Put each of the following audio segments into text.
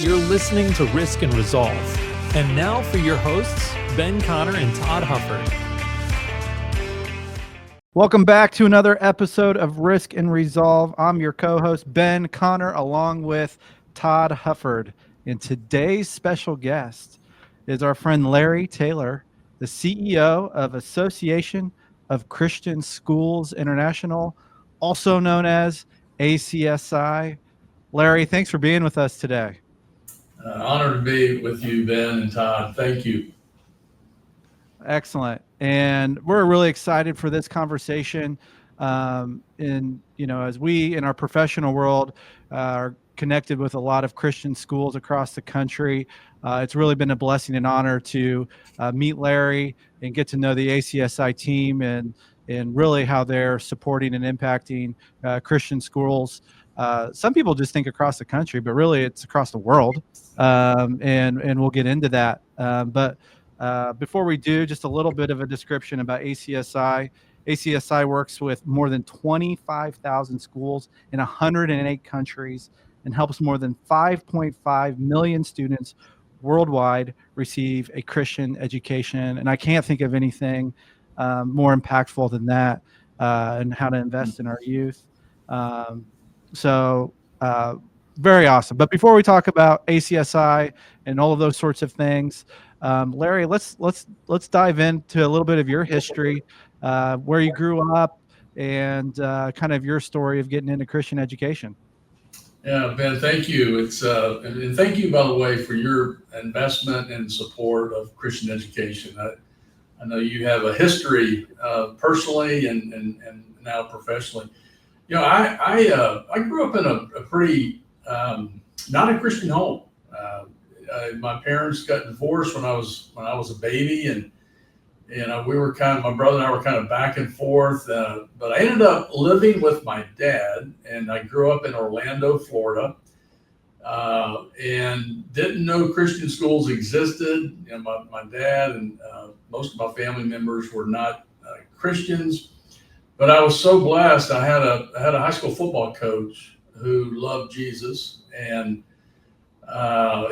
You're listening to Risk and Resolve. And now for your hosts, Ben Connor and Todd Hufford. Welcome back to another episode of Risk and Resolve. I'm your co-host, Ben Connor, along with Todd Hufford. And today's special guest is our friend Larry Taylor, the CEO of Association of Christian Schools International, also known as ACSI. Larry, thanks for being with us today. Honored to be with you, Ben and Todd. Thank you. Excellent. And we're really excited for this conversation. As we in our professional world are connected with a lot of Christian schools across the country, it's really been a blessing and honor to meet Larry and get to know the ACSI team and really how they're supporting and impacting Christian schools. Some people just think across the country, but really it's across the world. And we'll get into that. But before we do, just a little bit of a description about ACSI. ACSI works with more than 25,000 schools in 108 countries and helps more than 5.5 million students worldwide receive a Christian education. And I can't think of anything more impactful than that and how to invest in our youth. Very awesome. But before we talk about ACSI and all of those sorts of things, Larry, let's dive into a little bit of your history, where you grew up, and kind of your story of getting into Christian education. Yeah, Ben, thank you. And thank you, by the way, for your investment and support of Christian education. I know you have a history personally and now professionally. You know, I grew up in a pretty not a Christian home. My parents got divorced when I was a baby, and we were my brother and I were kind of back and forth. But I ended up living with my dad, and I grew up in Orlando, Florida, and didn't know Christian schools existed. You know, my dad and most of my family members were not Christians, but I was so blessed. I had a high school football coach who loved Jesus, and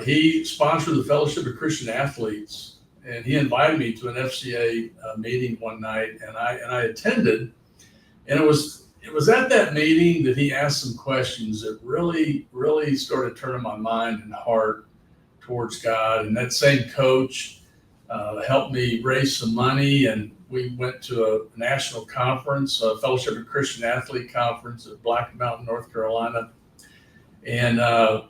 he sponsored the Fellowship of Christian Athletes, and he invited me to an FCA meeting one night, and I attended. And it was at that meeting that he asked some questions that really started turning my mind and heart towards God. And that same coach helped me raise some money, and we went to a national conference, a Fellowship of Christian Athlete conference at Black Mountain, North Carolina. And I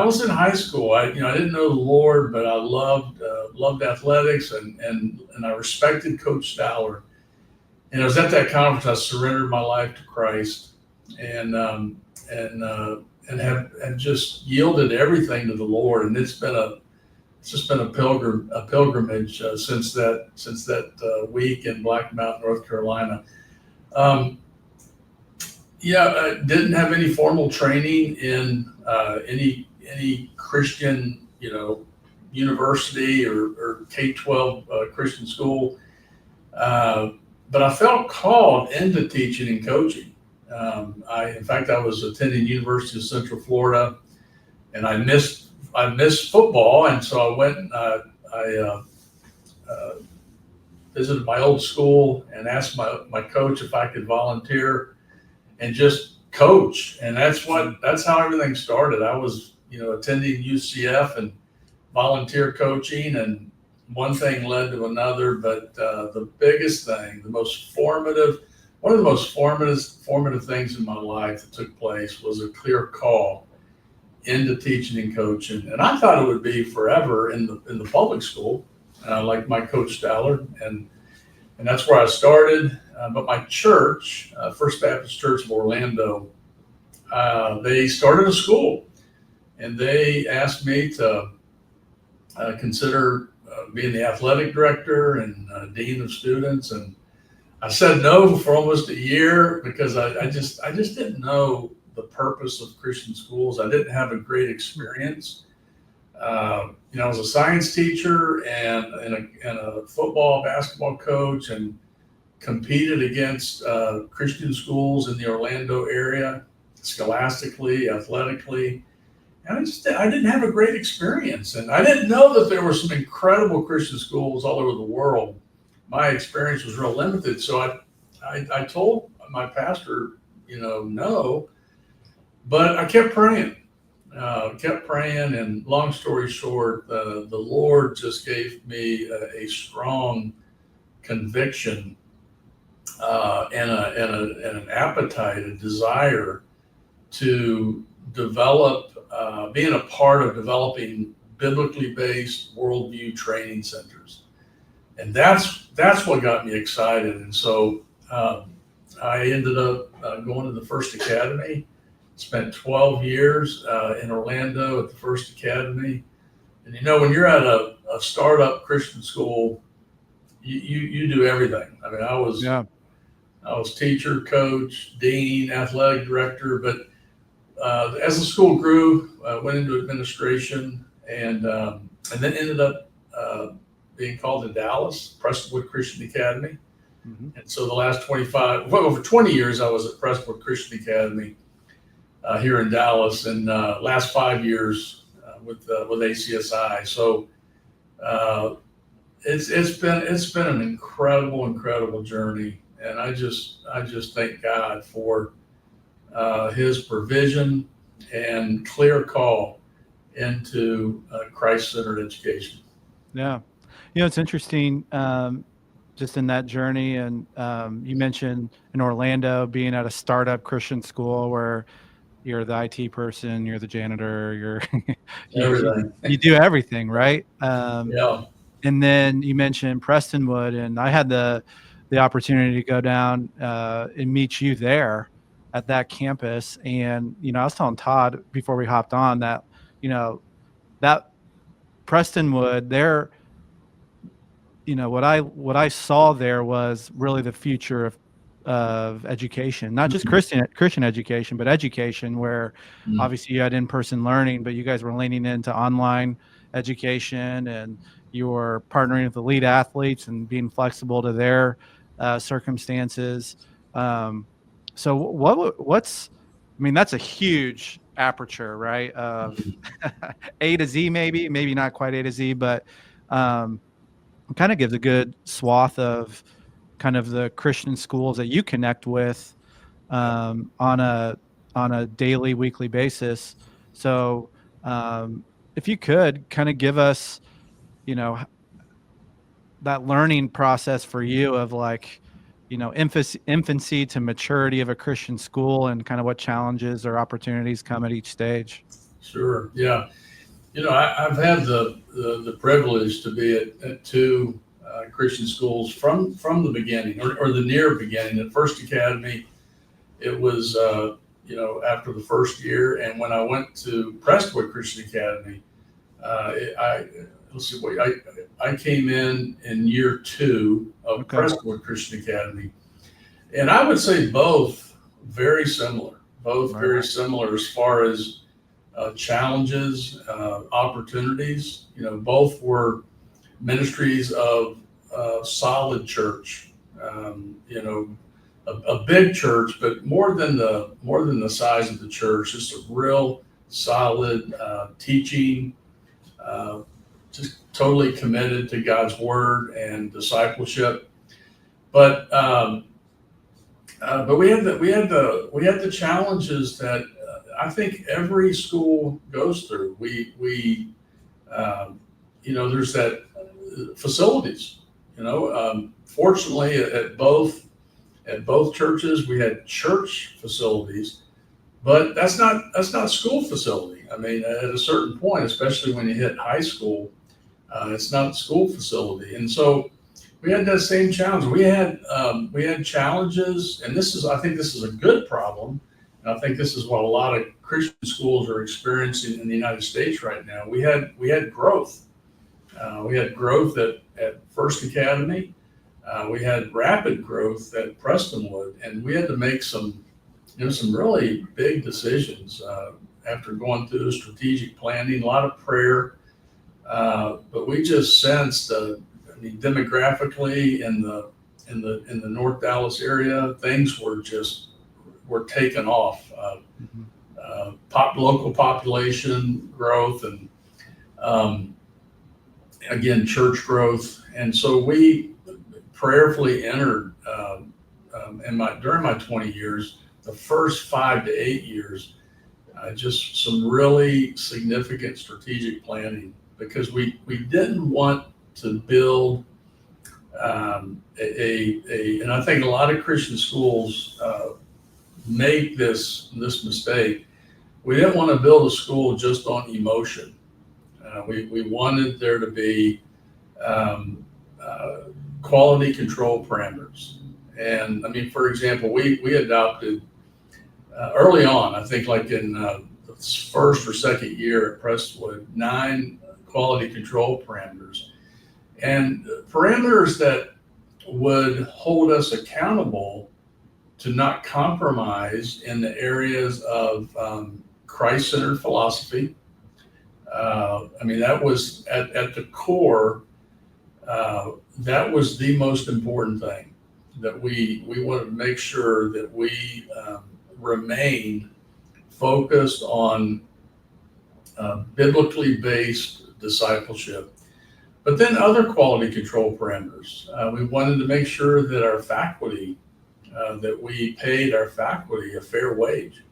was in high school. I didn't know the Lord, but I loved athletics, and I respected Coach Stowler. And it was at that conference I surrendered my life to Christ, and have just yielded everything to the Lord. And it's just been a pilgrimage since that week in Black Mountain, North Carolina. I didn't have any formal training in any Christian, university or K-12 Christian school, but I felt called into teaching and coaching. In fact, I was attending University of Central Florida, and I missed football, and so I went. I visited my old school and asked my coach if I could volunteer and just coach. And that's how everything started. I was, attending UCF and volunteer coaching, and one thing led to another. But the biggest thing, one of the most formative things in my life that took place was a clear call into teaching and coaching. And I thought it would be forever in the public school, like my coach Stowler, and that's where I started. But my church, First Baptist Church of Orlando, they started a school, and they asked me to consider being the athletic director and dean of students. And I said no for almost a year because I just didn't know the purpose of Christian schools. I didn't have a great experience. I was a science teacher and a football, basketball coach, and competed against Christian schools in the Orlando area, scholastically, athletically. And I didn't have a great experience. And I didn't know that there were some incredible Christian schools all over the world. My experience was real limited. So I told my pastor, no, but I kept praying. And long story short, the Lord just gave me a strong conviction and an appetite, a desire to develop, being a part of developing biblically based worldview training centers, and that's what got me excited. And so I ended up going to the First Academy. Spent 12 years in Orlando at the First Academy. And when you're at a startup Christian school, you do everything. I mean, I was teacher, coach, dean, athletic director, but as the school grew, went into administration, and then ended up being called to Dallas, Prestonwood Christian Academy. Mm-hmm. And so the last over 20 years, I was at Prestonwood Christian Academy here in Dallas, and last 5 years with ACSI. So it's been an incredible journey, and I just thank God for His provision and clear call into Christ-centered education. Yeah, it's interesting. Just in that journey, and you mentioned in Orlando being at a startup Christian school where you're the IT person, you're the janitor, you do everything, right? Yeah. And then you mentioned Prestonwood, and I had the opportunity to go down and meet you there at that campus. And I was telling Todd before we hopped on that that Prestonwood there, what I saw there was really the future of education, not just Christian education, but education where obviously you had in-person learning, but you guys were leaning into online education, and you were partnering with elite athletes and being flexible to their circumstances. So that's a huge aperture, right? Of A to Z, maybe not quite A to Z, but it kind of gives a good swath of kind of the Christian schools that you connect with on a daily, weekly basis. So if you could kind of give us, that learning process for you of infancy to maturity of a Christian school, and kind of what challenges or opportunities come at each stage. Sure. Yeah. I've had the privilege to be at two Christian schools from the beginning, or the near beginning. At First Academy, it was after the first year, and when I went to Prestonwood Christian Academy, I came in year 2 of Prestonwood Christian Academy, and I would say both very similar. Very similar as far as challenges, opportunities. Both were ministries of solid church. A big church, but more than the size of the church, just a real solid teaching. Just totally committed to God's word and discipleship. But we had the challenges that I think every school goes through. There's that facilities. Fortunately, at both churches, we had church facilities, but that's not school facility. I mean, at a certain point, especially when you hit high school, it's not a school facility, and so we had that same challenge. We had challenges, and I think this is a good problem. And I think this is what a lot of Christian schools are experiencing in the United States right now. We had growth. We had growth at First Academy. We had rapid growth at Prestonwood, and we had to make some really big decisions after going through the strategic planning, a lot of prayer. But we just sensed, demographically in the North Dallas area, things were taken off. local population growth, and again, church growth. And so we prayerfully entered during my 20 years, the first 5 to 8 years, just some really significant strategic planning, because we didn't want to build and I think a lot of Christian schools make this mistake. We didn't want to build a school just on emotion. We wanted there to be quality control parameters. And I mean, for example, we adopted early on, I think like in the first or second year at Prestonwood, 9 quality control parameters, and parameters that would hold us accountable to not compromise in the areas of Christ-centered philosophy. I mean, that was at the core, that was the most important thing, that we wanted to make sure that we remain focused on biblically based discipleship. But then other quality control parameters. We wanted to make sure that our faculty, that we paid our faculty a fair wage.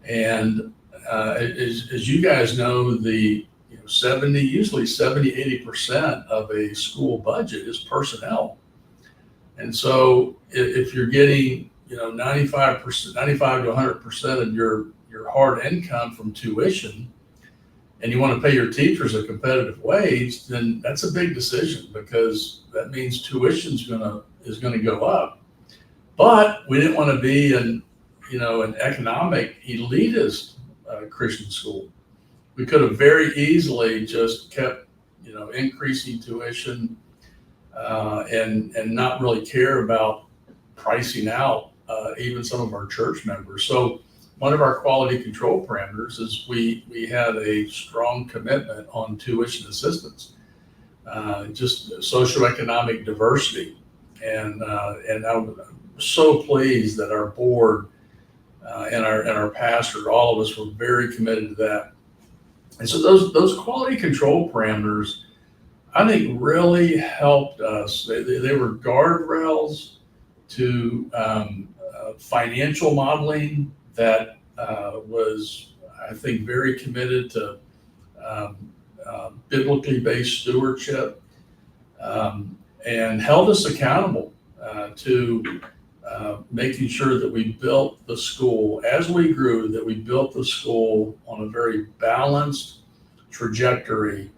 And as you guys know, usually 70-80% of a school budget is personnel. And so if you're getting 95 to 100% of your hard income from tuition, and you want to pay your teachers a competitive wage, then that's a big decision, because that means tuition is going to go up. But we didn't want to be an economic elitist Christian school. We could have very easily just kept increasing tuition and not really care about pricing out even some of our church members. So one of our quality control parameters is we had a strong commitment on tuition assistance, just socioeconomic diversity. And I'm so pleased that our board and our pastor, all of us, were very committed to that. And so those quality control parameters, I think, really helped us. They were guardrails to financial modeling that was, I think, very committed to biblically based stewardship, and held us accountable to making sure that we built the school, as we grew, that we built the school on a very balanced trajectory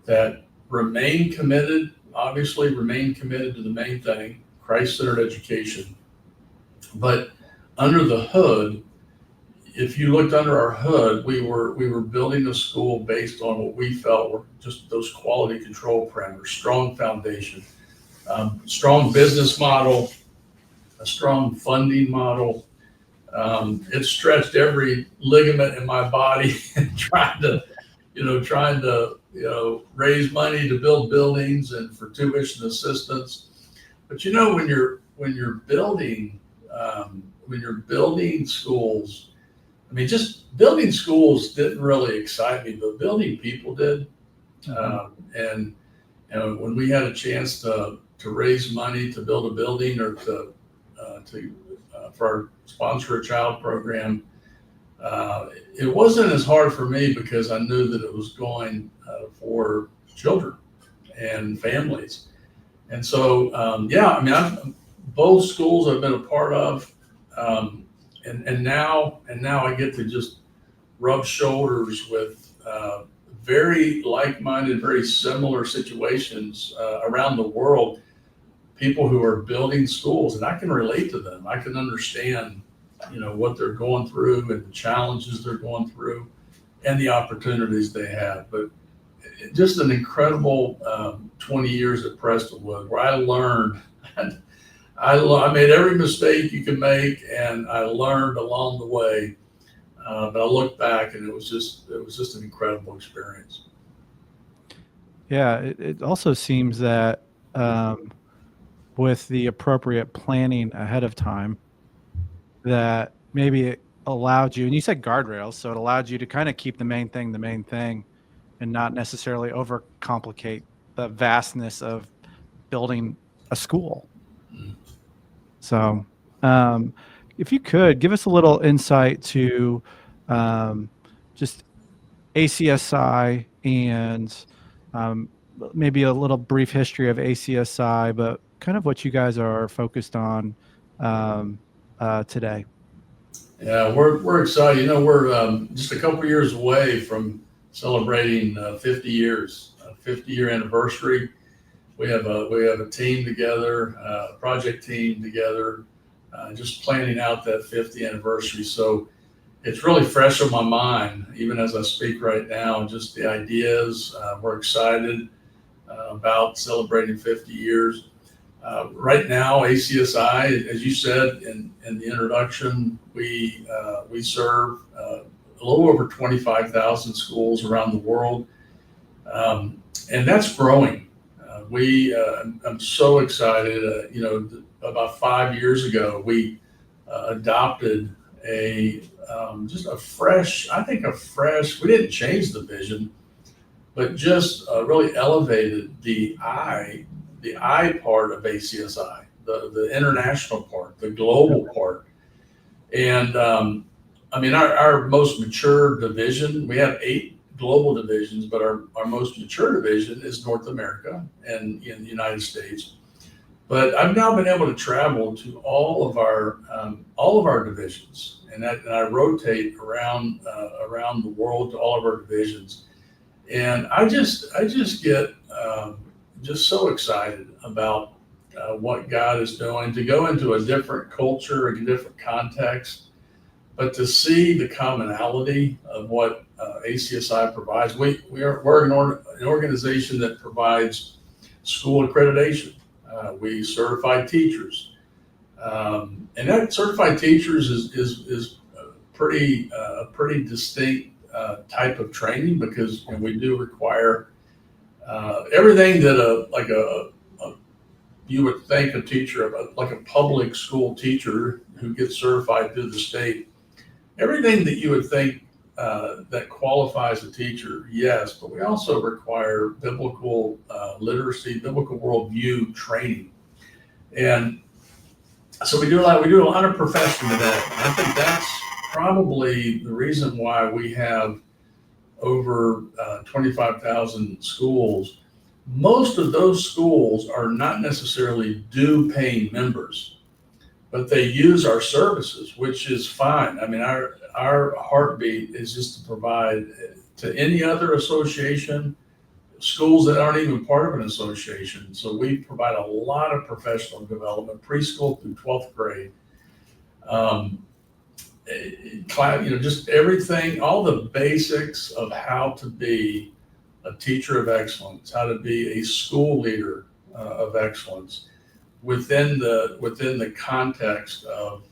that remained committed to the main thing, Christ-centered education. But under the hood, if you looked under our hood, we were building a school based on what we felt were just those quality control parameters: strong foundation, strong business model, a strong funding model. It stretched every ligament in my body trying to raise money to build buildings and for tuition assistance. But when you're building schools, I mean, just building schools didn't really excite me, but building people did. And when we had a chance to raise money to build a building, or for our Sponsor a Child program, it wasn't as hard for me, because I knew that it was going for children and families. And so, both schools I've been a part of, and now I get to just rub shoulders with very like-minded, very similar situations around the world, people who are building schools, and I can relate to them. I can understand, what they're going through and the challenges they're going through and the opportunities they have. But just an incredible 20 years at Prestonwood, where I learned. I made every mistake you can make, and I learned along the way. But I look back, and it was just an incredible experience. Yeah, it also seems that with the appropriate planning ahead of time, that maybe allowed you, and you said guardrails, so it allowed you to kind of keep the main thing, and not necessarily overcomplicate the vastness of building a school. So, if you could give us a little insight to just ACSI and maybe a little brief history of ACSI, but kind of what you guys are focused on today. Yeah, we're excited. You know, we're just a couple years away from celebrating 50 years, 50-year anniversary. We have a team together, a project team together, just planning out that 50th anniversary. So it's really fresh on my mind, even as I speak right now. Just the ideas. We're excited about celebrating 50 years. Right now, ACSI, as you said in the introduction, we serve a little over 25,000 schools around the world, and that's growing. I'm so excited. About 5 years ago, we adopted just a fresh. We didn't change the vision, but just really elevated the I part of ACSI, the international part, the global part. And our most mature division, we have 8 global divisions, but our most mature division is North America and in the United States. But I've now been able to travel to all of our divisions, and I rotate around the world to all of our divisions. And I just get just so excited about what God is doing, to go into a different culture, a different context, but to see the commonality of what ACSI provides. We're an organization that provides school accreditation. We certify teachers, and that certified teachers is a pretty distinct type of training, because we do require everything that you would think a teacher, like a public school teacher who gets certified through the state, everything that you would think that qualifies a teacher, yes, but we also require biblical literacy, biblical worldview training. And so we do a lot of profession to that. And I think that's probably the reason why we have over 25,000 schools. Most of those schools are not necessarily due paying members, but they use our services, which is fine. I mean, our heartbeat is just to provide to any other association, schools that aren't even part of an association. So we provide a lot of professional development, preschool through 12th grade. Just everything, all the basics of how to be a teacher of excellence, how to be a school leader of excellence within the context of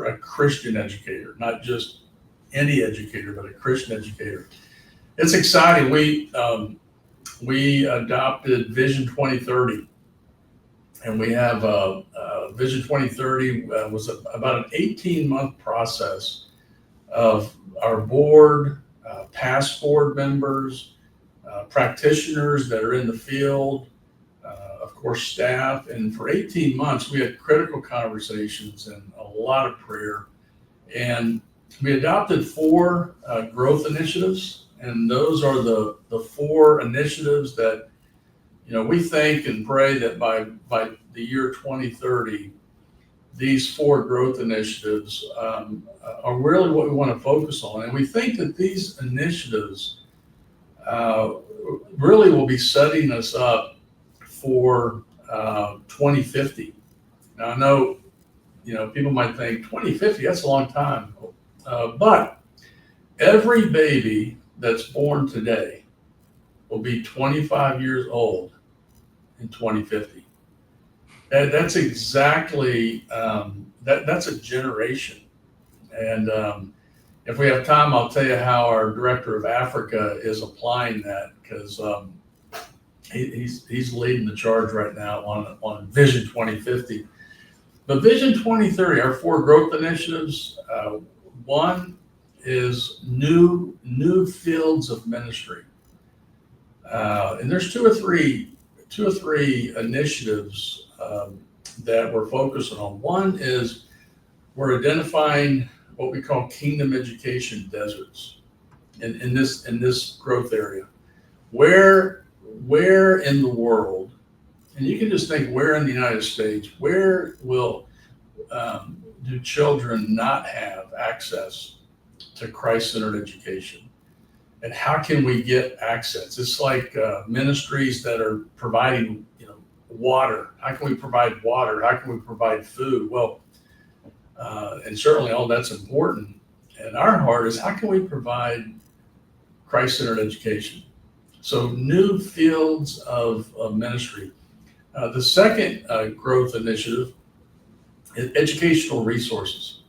a Christian educator, not just any educator, but a Christian educator. It's exciting. We adopted Vision 2030, and we have Vision 2030 was about an 18-month process of our board, past board members, practitioners that are in the field, of course, staff. And for 18 months, we had critical conversations and a lot of prayer. And we adopted 4 growth initiatives. And those are the 4 initiatives that, we think and pray that by the year 2030, these 4 growth initiatives are really what we want to focus on. And we think that these initiatives really will be setting us up for 2050. Now, I know, people might think 2050, that's a long time. But every baby that's born today will be 25 years old in 2050. That's exactly, that's a generation. And if we have time, I'll tell you how our director of Africa is applying that, because he's leading the charge right now on Vision 2050. But Vision 2030, our 4 growth initiatives, One is new fields of ministry, and there's two or three initiatives that we're focusing on. One is we're identifying what we call kingdom education deserts in this growth area. Where in the world, and you can just think where in the United States, where will do children not have access to Christ-centered education? And how can we get access? It's like ministries that are providing, water. How can we provide water? How can we provide food? Well, and certainly all that's important. And our heart is, how can we provide Christ-centered education? So new fields of ministry. The second growth initiative is educational resources.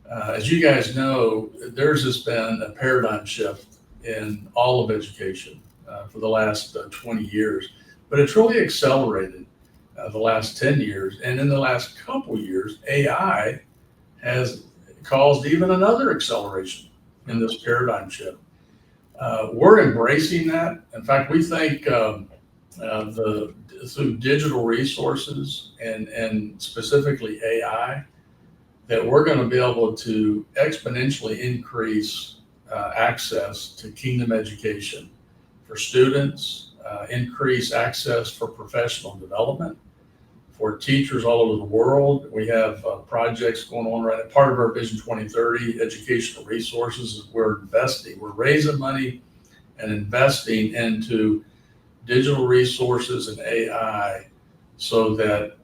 As you guys know, there's just been a paradigm shift in all of education for the last 20 years, but it's really accelerated the last 10 years. And in the last couple years, AI has caused even another acceleration in this paradigm shift. We're embracing that. In fact, we think through digital resources and specifically AI, that we're going to be able to exponentially increase access to kingdom education for students, increase access for professional development, for teachers all over the world. We have projects going on right now. Part of our Vision 2030 educational resources is we're raising money and investing into digital resources and AI so that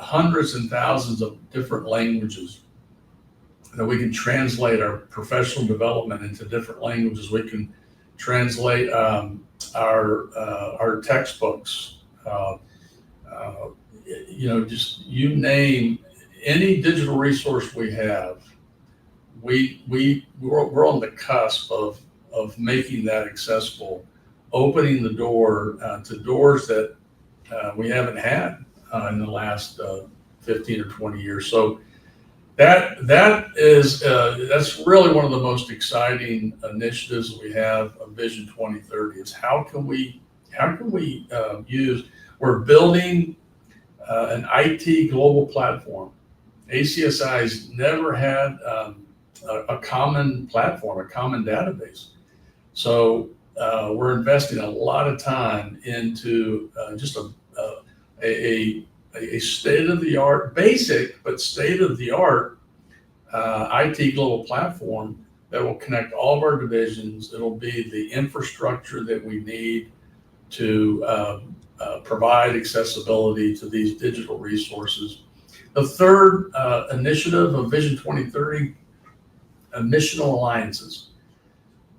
hundreds and thousands of different languages, that we can translate our professional development into different languages. We can translate our textbooks, just you name any digital resource we have. We're on the cusp of making that accessible, opening the door to doors that we haven't had in the last 15 or 20 years. So that's really one of the most exciting initiatives we have of Vision 2030 is how can we use, we're building an IT global platform. ACSI's never had a common platform, a common database. So we're investing a lot of time into just a state-of-the-art, basic but state-of-the-art IT global platform that will connect all of our divisions. It'll be the infrastructure that we need to provide accessibility to these digital resources. The third initiative of Vision 2030, missional alliances.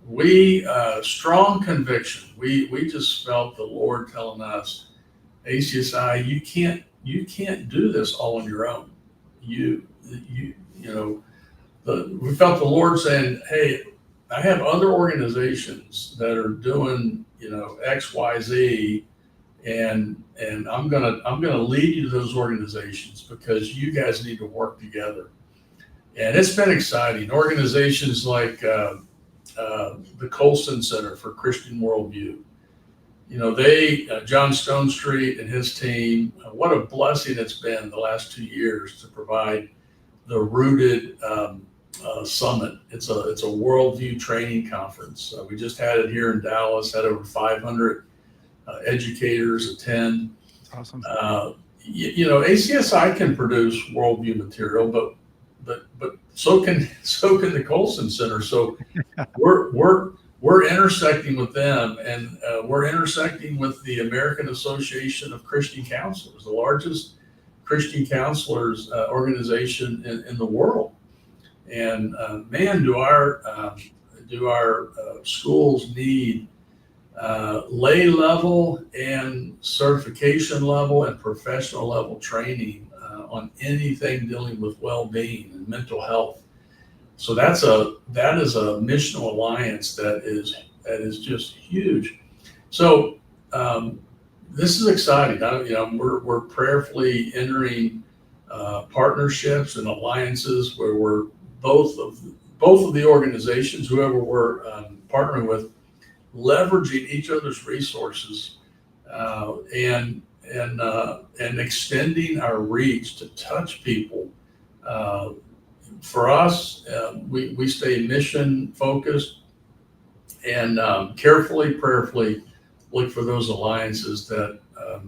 We strong conviction. We just felt the Lord telling us, ACSI, you can't do this all on your own. We felt the Lord saying, hey, I have other organizations that are doing X, Y, Z, and I'm gonna lead you to those organizations because you guys need to work together. And it's been exciting. Organizations like the Colson Center for Christian Worldview. John Stonestreet and his team, what a blessing it's been the last 2 years to provide the Rooted Summit. It's a worldview training conference. We just had it here in Dallas, had over 500 educators attend. Awesome. ACSI can produce worldview material, but so can the Colson Center. So we're intersecting with them, and we're intersecting with the American Association of Christian Counselors, the largest Christian counselors organization in the world. And man, do our schools need lay level and certification level and professional level training on anything dealing with well-being and mental health. So that is a missional alliance that is just huge. So this is exciting. We're prayerfully entering partnerships and alliances where we're both of the organizations, whoever we're partnering with, leveraging each other's resources and extending our reach to touch people. For us, we stay mission focused and carefully, prayerfully look for those alliances that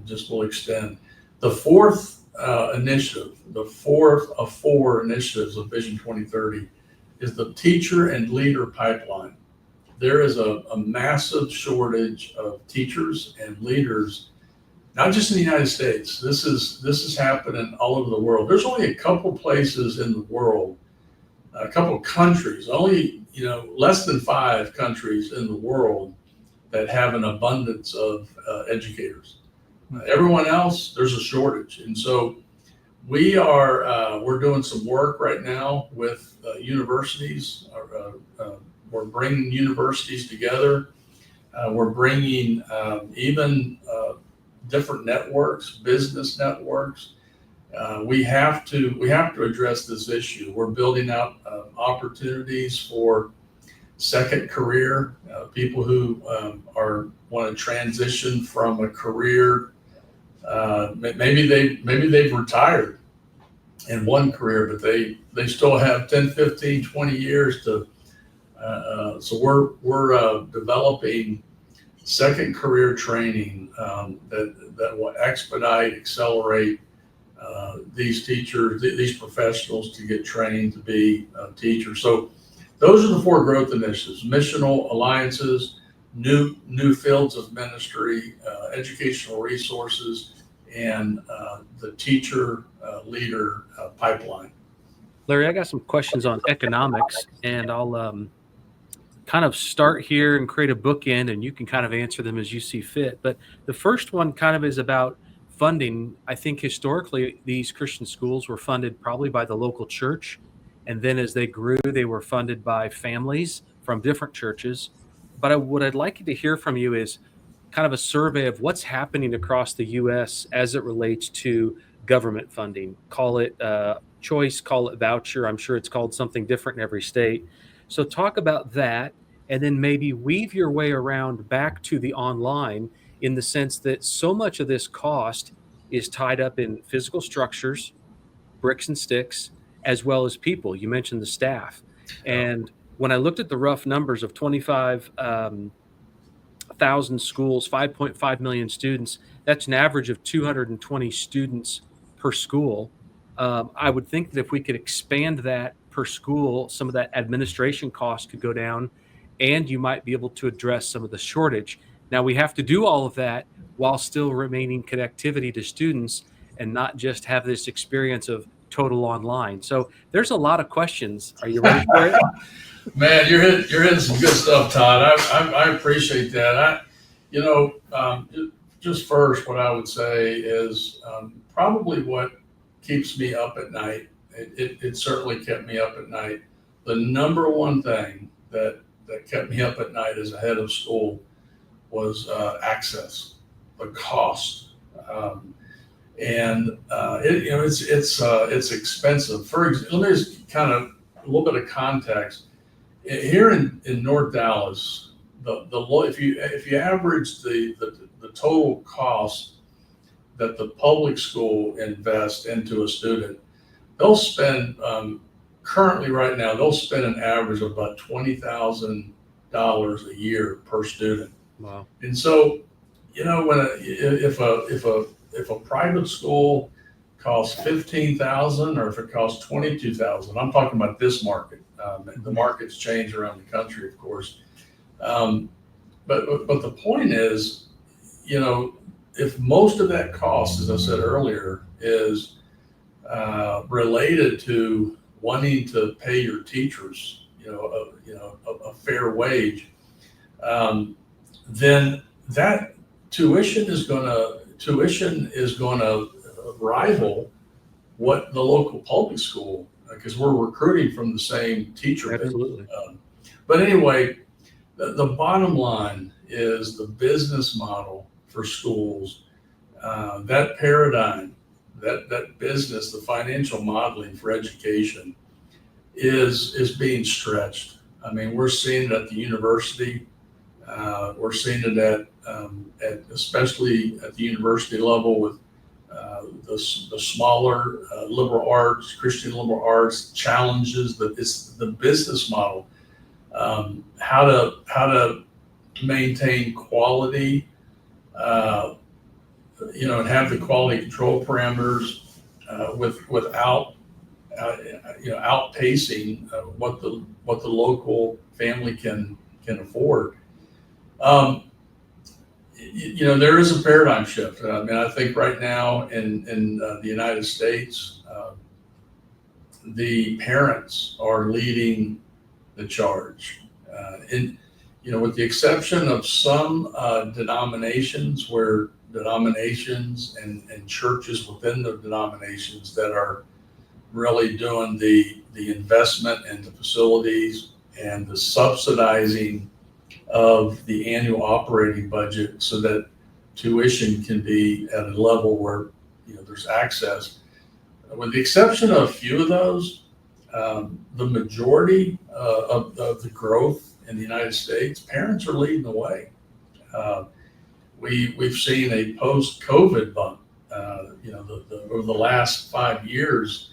just will extend. The fourth initiative, the fourth of four initiatives of Vision 2030 is the teacher and leader pipeline. There is a massive shortage of teachers and leaders, not just in the United States. This is happening all over the world. There's only a couple places in the world, a couple countries, only less than 5 countries in the world that have an abundance of educators. Everyone else, there's a shortage, and so we're doing some work right now with universities. We're bringing universities together. We're bringing even different networks, business networks. We have to address this issue. We're building out opportunities for second career, people who want to transition from a career. Maybe they've retired in one career, but they still have 10, 15, 20 years to. So we're developing second career training that will expedite, accelerate these teachers, these professionals to get trained to be teachers. So those are the 4 growth initiatives: missional alliances, new fields of ministry, educational resources, and the teacher leader pipeline. Larry, I got some questions on economics, and I'll kind of start here and create a bookend, and you can kind of answer them as you see fit. But the first one kind of is about funding. I think historically these Christian schools were funded probably by the local church, and then as they grew, they were funded by families from different churches. But what I'd like to hear from you is kind of a survey of what's happening across the U.S. as it relates to government funding. Call it choice, call it voucher. I'm sure it's called something different in every state. So talk about that, and then maybe weave your way around back to the online, in the sense that so much of this cost is tied up in physical structures, bricks and sticks, as well as people. You mentioned the staff. And when I looked at the rough numbers of 25,000 schools, 5.5 million students, that's an average of 220 students per school. I would think that if we could expand that per school, some of that administration cost could go down, and you might be able to address some of the shortage. Now, we have to do all of that while still remaining connectivity to students and not just have this experience of total online. So there's a lot of questions. Are you ready for it? Man, you're hitting some good stuff, Todd. I appreciate that. Just first, what I would say is probably what keeps me up at night. It certainly kept me up at night. The number one thing that kept me up at night as a head of school was access, the cost, and it's expensive. Let me just kind of a little bit of context. Here in North Dallas, if you average the total cost that the public school invests into a student, they'll spend currently right now they'll spend an average of about $20,000 a year per student. Wow! And so, if a private school costs $15,000 or if it costs $22,000, I'm talking about this market. The markets change around the country, of course. But the point is, if most of that cost, as I said earlier, is related to wanting to pay your teachers, a fair wage, then that tuition is going to rival what the local public school, because we're recruiting from the same teacher. Absolutely. But anyway, the bottom line is the business model for schools, that paradigm, that business, the financial modeling for education is being stretched. I mean, we're seeing it at the university. We're seeing it at especially at the university level with the smaller liberal arts, Christian liberal arts challenges. It's the business model, how to maintain quality, and have the quality control parameters without outpacing what the local family can afford. There is a paradigm shift. I mean, I think right now in the United States, the parents are leading the charge. With the exception of some denominations where denominations and churches within the denominations that are really doing the investment in the facilities and the subsidizing of the annual operating budget so that tuition can be at a level where there's access. With the exception of a few of those, the majority of the growth in the United States, parents are leading the way. We've seen a post-COVID bump. Over the last 5 years,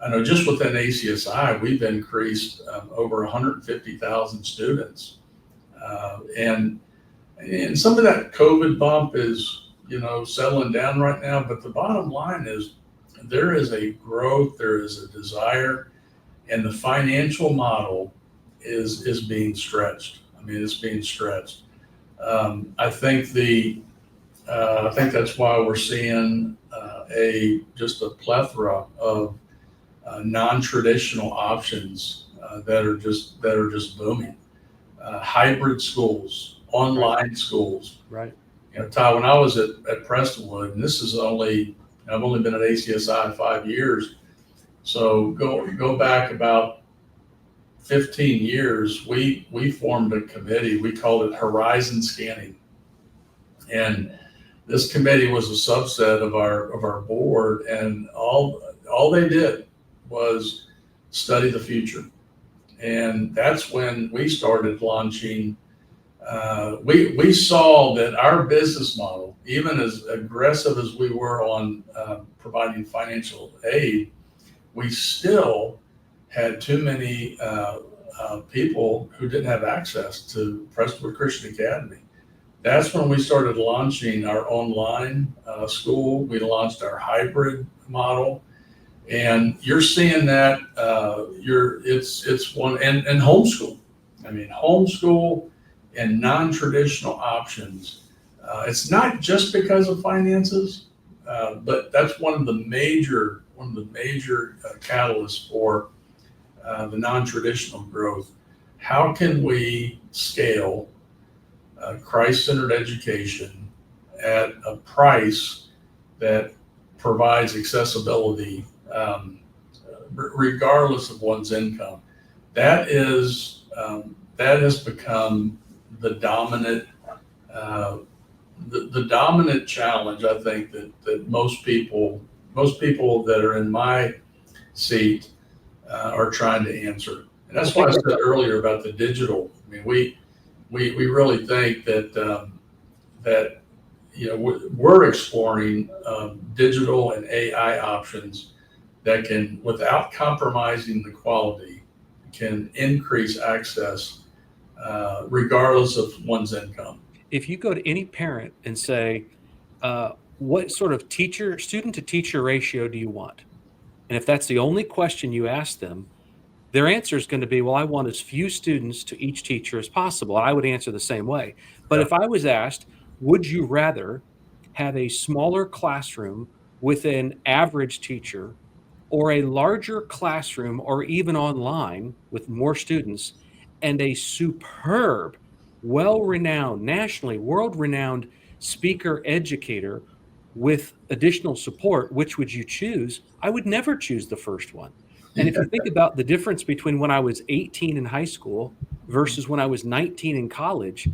I know just within ACSI, we've increased over 150,000 students. And some of that COVID bump is, settling down right now. But the bottom line is there is a growth, there is a desire, and the financial model is being stretched. I mean, it's being stretched. I think that's why we're seeing just a plethora of non-traditional options that are just booming. Hybrid schools, online schools. Right. Ty, when I was at Prestonwood, and I've only been at ACSI 5 years, so go back about 15 years, we formed a committee. We called it Horizon Scanning, and this committee was a subset of our board, and all they did was study the future. And that's when we started launching. We saw that our business model, even as aggressive as we were on providing financial aid, we still had too many people who didn't have access to Prestonwood Christian Academy. That's when we started launching our online school. We launched our hybrid model. And you're seeing that it's one and homeschool. I mean, homeschool and non-traditional options. It's not just because of finances, but that's one of the major catalysts for the non-traditional growth. How can we scale Christ-centered education at a price that provides accessibility regardless of one's income? That has become the dominant challenge. I think that most people that are in my seat are trying to answer. And that's why I said earlier about the digital. I mean, we really think that we're exploring digital and AI options that can, without compromising the quality, can increase access regardless of one's income. If you go to any parent and say, what sort of student to teacher ratio do you want? And if that's the only question you ask them, their answer is going to be, well, I want as few students to each teacher as possible. I would answer the same way. But if I was asked, would you rather have a smaller classroom with an average teacher or a larger classroom or even online with more students and a superb, well-renowned, nationally world-renowned speaker educator with additional support, which would you choose? I would never choose the first one. And if you think about the difference between when I was 18 in high school versus when I was 19 in college,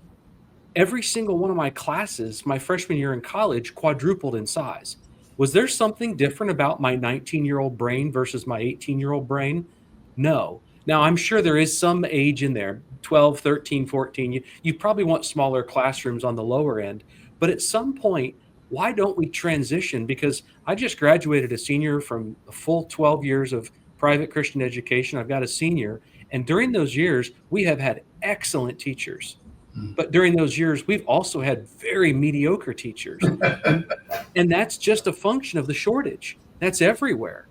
every single one of my classes, my freshman year in college, quadrupled in size. Was there something different about my 19-year-old brain versus my 18-year-old brain? No. Now, I'm sure there is some age in there, 12, 13, 14. You probably want smaller classrooms on the lower end. But at some point, why don't we transition? Because I just graduated a senior from a full 12 years of private Christian education. I've got a senior. And during those years, we have had excellent teachers. But during those years, we've also had very mediocre teachers. And that's just a function of the shortage. That's everywhere.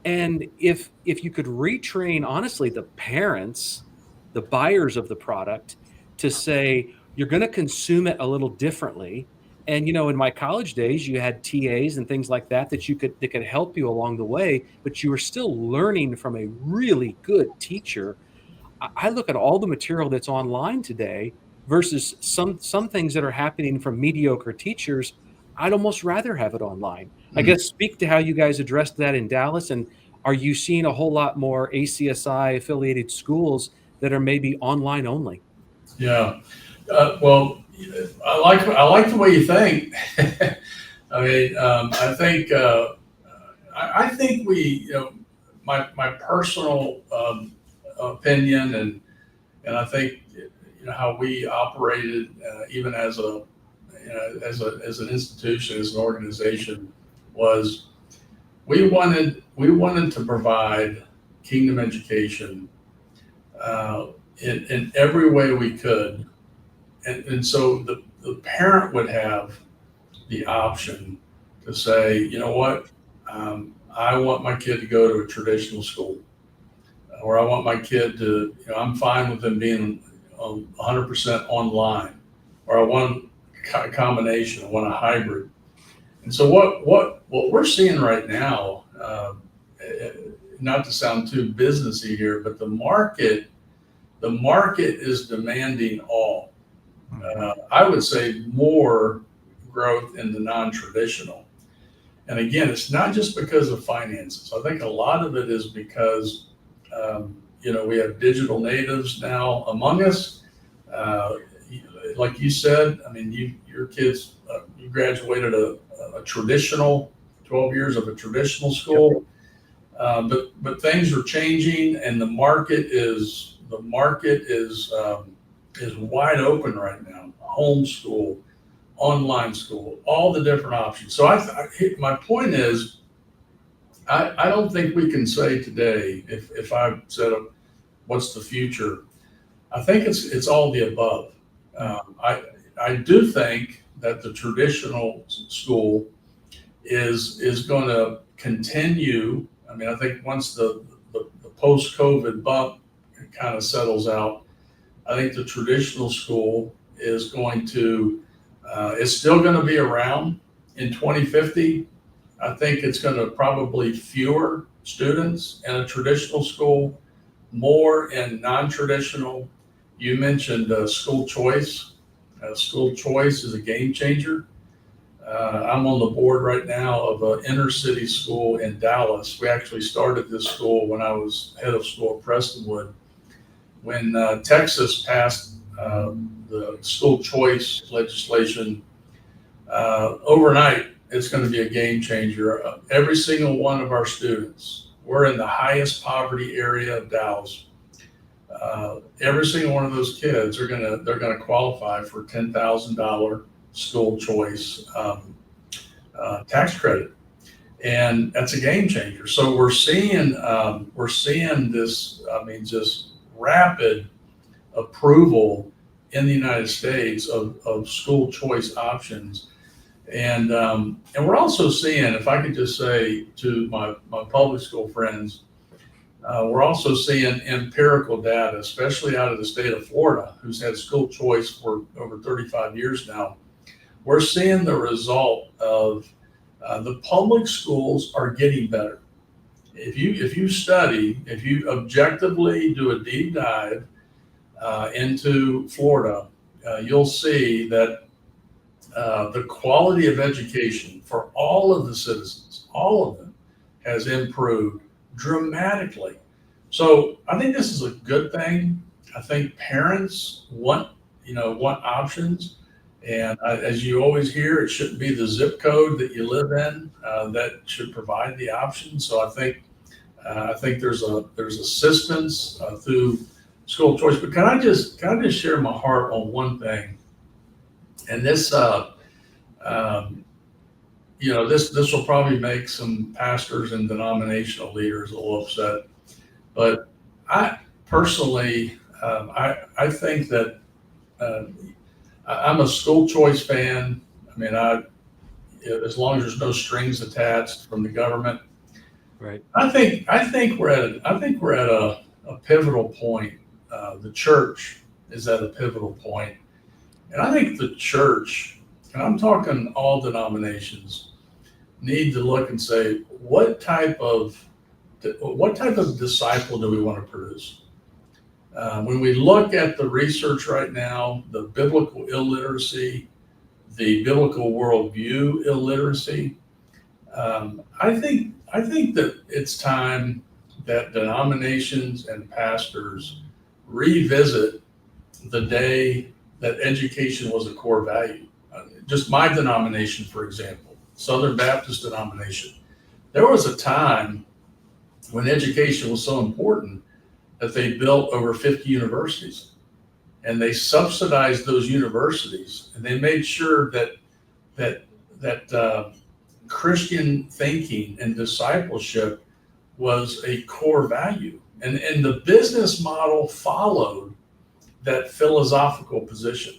And if you could retrain, honestly, the parents, the buyers of the product, to say, you're going to consume it a little differently. And, in my college days, you had TAs and things like that that could help you along the way, but you were still learning from a really good teacher. I look at all the material that's online today versus some things that are happening from mediocre teachers. I'd almost rather have it online. I guess speak to how you guys addressed that in Dallas, and are you seeing a whole lot more ACSI affiliated schools that are maybe online only? Yeah. Well, I like the way you think. I mean, I think we, my personal opinion, and I think how we operated even as an institution, as an organization, was we wanted to provide kingdom education in every way we could, and so the parent would have the option to say, you know what, I want my kid to go to a traditional school, or I want my kid to, I'm fine with them being 100% online, or I want a combination, I want a hybrid. And so what we're seeing right now, not to sound too businessy here, but the market is demanding all. I would say more growth in the non-traditional. And again, it's not just because of finances. I think a lot of it is because we have digital natives now among us. Like you said, I mean, your kids, you graduated a traditional, 12 years of a traditional school, but things are changing, and the market is wide open right now. Homeschool, online school, all the different options. So my point is, I don't think we can say today, if I said, what's the future? I think it's all the above. I do think that the traditional school is going to continue. I mean, I think once the post-COVID bump kind of settles out, I think the traditional school is going to, it's still going to be around in 2050. I think it's going to probably fewer students in a traditional school, more in non-traditional. You mentioned school choice. School choice is a game changer. I'm on the board right now of an inner city school in Dallas. We actually started this school when I was head of school at Prestonwood. When Texas passed the school choice legislation, overnight, it's going to be a game changer. Every single one of our students, we're in the highest poverty area of Dallas. Every single one of those kids they're going to qualify for $10,000 school choice tax credit, and that's a game changer. So we're seeing this. I mean, just rapid approval in the United States of school choice options, and we're also seeing, if I could just say to my public school friends, we're also seeing empirical data, especially out of the state of Florida, who's had school choice for over 35 years now. We're seeing the result of the public schools are getting better. If you study, if you objectively do a deep dive into Florida, you'll see that the quality of education for all of the citizens, all of them, has improved dramatically. So I think this is a good thing. I think parents want options. And as you always hear, it shouldn't be the zip code that you live in that should provide the option. So I think I think there's assistance through school choice. But can I just share my heart on one thing? And this, this will probably make some pastors and denominational leaders a little upset. But I personally, I think that I'm a school choice fan. I mean, as long as there's no strings attached from the government. Right. I think we're at a pivotal point. The church is at a pivotal point, and I think the church, and I'm talking all denominations, need to look and say, what type of disciple do we want to produce? When we look at the research right now, the biblical illiteracy, the biblical worldview illiteracy, I think that it's time that denominations and pastors revisit the day that education was a core value. Just my denomination, for example, Southern Baptist denomination, there was a time when education was so important that they built over 50 universities, and they subsidized those universities, and they made sure that Christian thinking and discipleship was a core value. And the business model followed that philosophical position.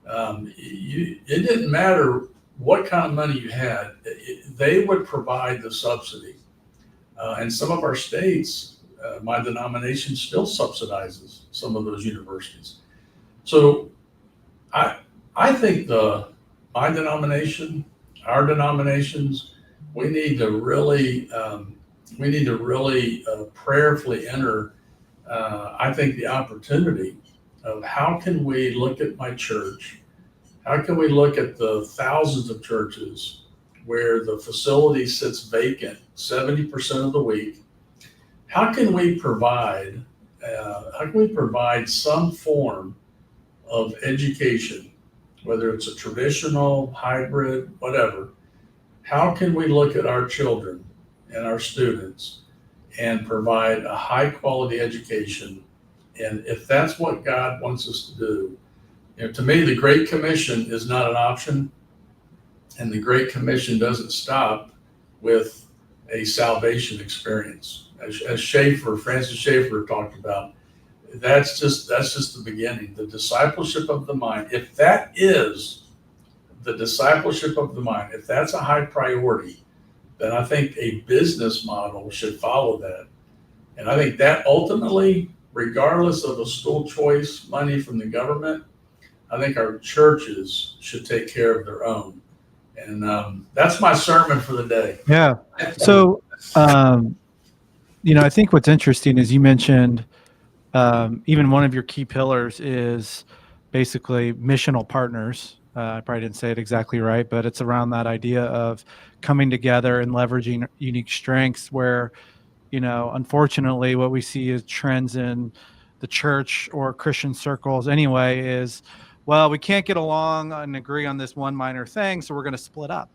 It didn't matter what kind of money you had, they would provide the subsidy. And some of our states, my denomination still subsidizes some of those universities. So I think my denomination, our denominations, we need to really prayerfully enter, I think, the opportunity of how can we look at my church? How can we look at the thousands of churches where the facility sits vacant 70% of the week? How can we provide some form of education, whether it's a traditional, hybrid, whatever? How can we look at our children and our students and provide a high quality education? And if that's what God wants us to do, to me, the Great Commission is not an option, and the Great Commission doesn't stop with a salvation experience. As Francis Schaeffer talked about, that's just the beginning. The discipleship of the mind. If that is the discipleship of the mind, if that's a high priority, then I think a business model should follow that. And I think that ultimately, regardless of a school choice money from the government, I think our churches should take care of their own. And that's my sermon for the day. Yeah. So, I think what's interesting is you mentioned even one of your key pillars is basically missional partners. I probably didn't say it exactly right, but it's around that idea of coming together and leveraging unique strengths where, unfortunately, what we see is trends in the church or Christian circles anyway is, well, we can't get along and agree on this one minor thing, so we're going to split up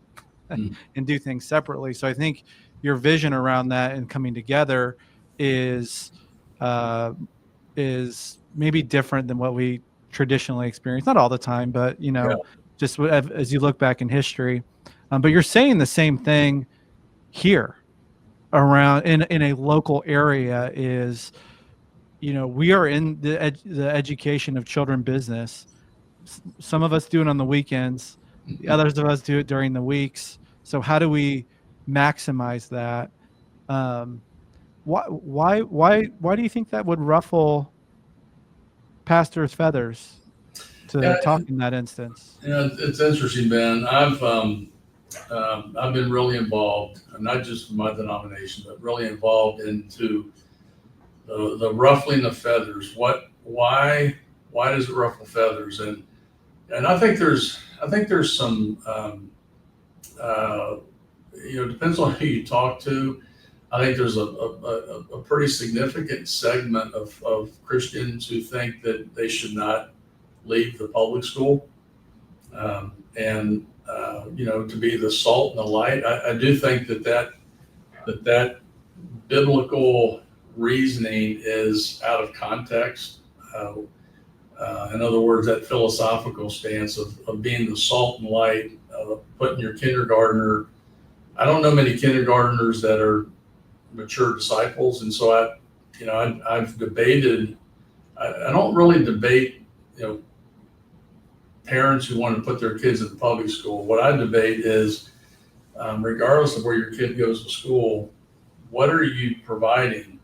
and do things separately. So I think your vision around that and coming together is maybe different than what we traditionally experience. Not all the time, but just as you look back in history. But you're saying the same thing here around in a local area is, we are in the education of children business. Some of us do it on the weekends. The others of us do it during the weeks. So how do we maximize that? Why do you think that would ruffle pastors' feathers to talk in that instance? It's interesting, Ben. I've been really involved, not just in my denomination, but really involved into the ruffling of feathers. Why does it ruffle feathers? And I think there's some depends on who you talk to. I think there's a pretty significant segment of Christians who think that they should not leave the public school, and to be the salt and the light. I do think that biblical reasoning is out of context. In other words, that philosophical stance of being the salt and light, putting your kindergartner. I don't know many kindergartners that are mature disciples, and so I've debated. I don't really debate, parents who want to put their kids in the public school. What I debate is, regardless of where your kid goes to school, what are you providing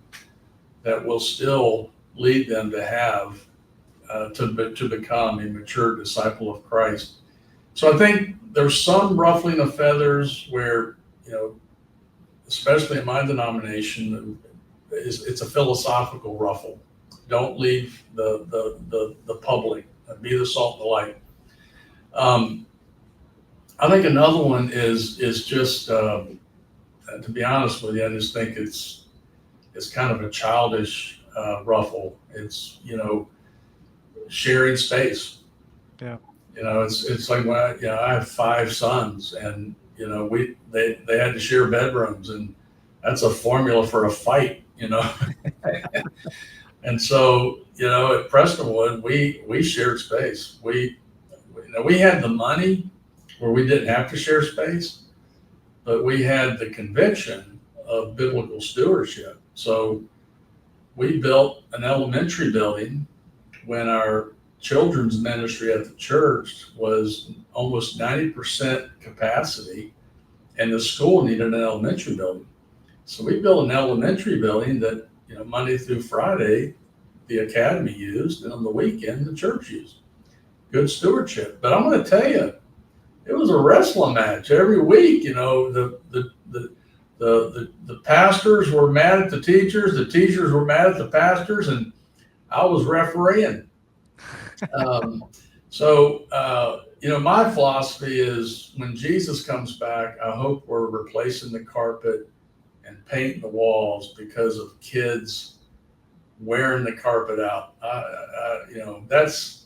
that will still lead them to have to become a mature disciple of Christ? So I think there's some ruffling of feathers where, especially in my denomination, it's a philosophical ruffle. Don't leave the public. Be the salt and the light. I think another one is just, to be honest with you, I just think it's kind of a childish ruffle. It's, sharing space. Yeah. It's like when I have 5 sons, and they had to share bedrooms, and that's a formula for a fight. And so at Prestonwood we shared space. We had the money where we didn't have to share space, but we had the conviction of biblical stewardship. So we built an elementary building when our children's ministry at the church was almost 90% capacity, and the school needed an elementary building. So we built an elementary building that, Monday through Friday, the academy used, and on the weekend, the church used. Good stewardship. But I'm going to tell you, it was a wrestling match every week. The pastors were mad at the teachers were mad at the pastors, and I was refereeing. My philosophy is, when Jesus comes back, I hope we're replacing the carpet and painting the walls because of kids wearing the carpet out. That's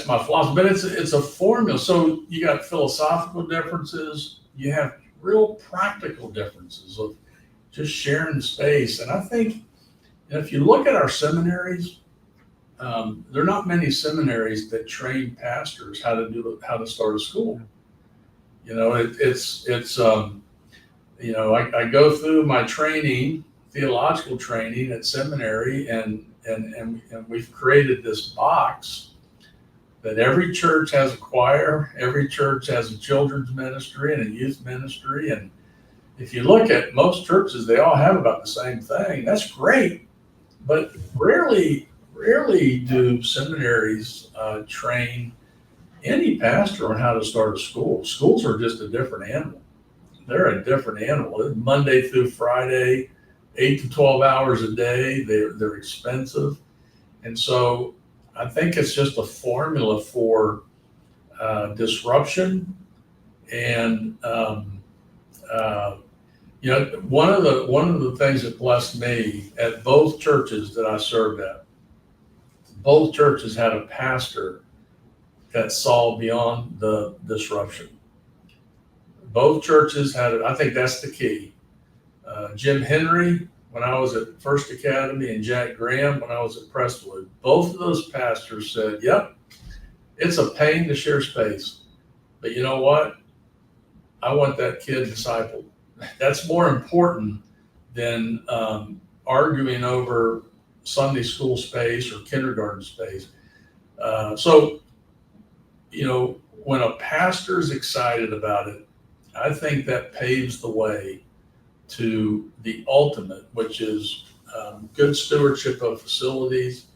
my philosophy. But it's a formula. So you got philosophical differences. You have real practical differences of just sharing space. And I think if you look at our seminaries, there are not many seminaries that train pastors how to start a school. I go through my training, theological training at seminary, and we've created this box that every church has a choir, every church has a children's ministry and a youth ministry. And if you look at most churches, they all have about the same thing. That's great, but rarely do seminaries train any pastor on how to start a school. Schools are just a different animal. They're a different animal. Monday through Friday, 8 to 12 hours a day. They're expensive. And so I think it's just a formula for disruption. And one of the things that blessed me at both churches that I served at, both churches had a pastor that saw beyond the disruption. Both churches had it. I think that's the key. Jim Henry, when I was at First Academy, and Jack Graham, when I was at Prestonwood, both of those pastors said, yep, it's a pain to share space, but you know what? I want that kid discipled. That's more important than arguing over Sunday school space or kindergarten space. When a pastor's excited about it, I think that paves the way to the ultimate, which is good stewardship of facilities,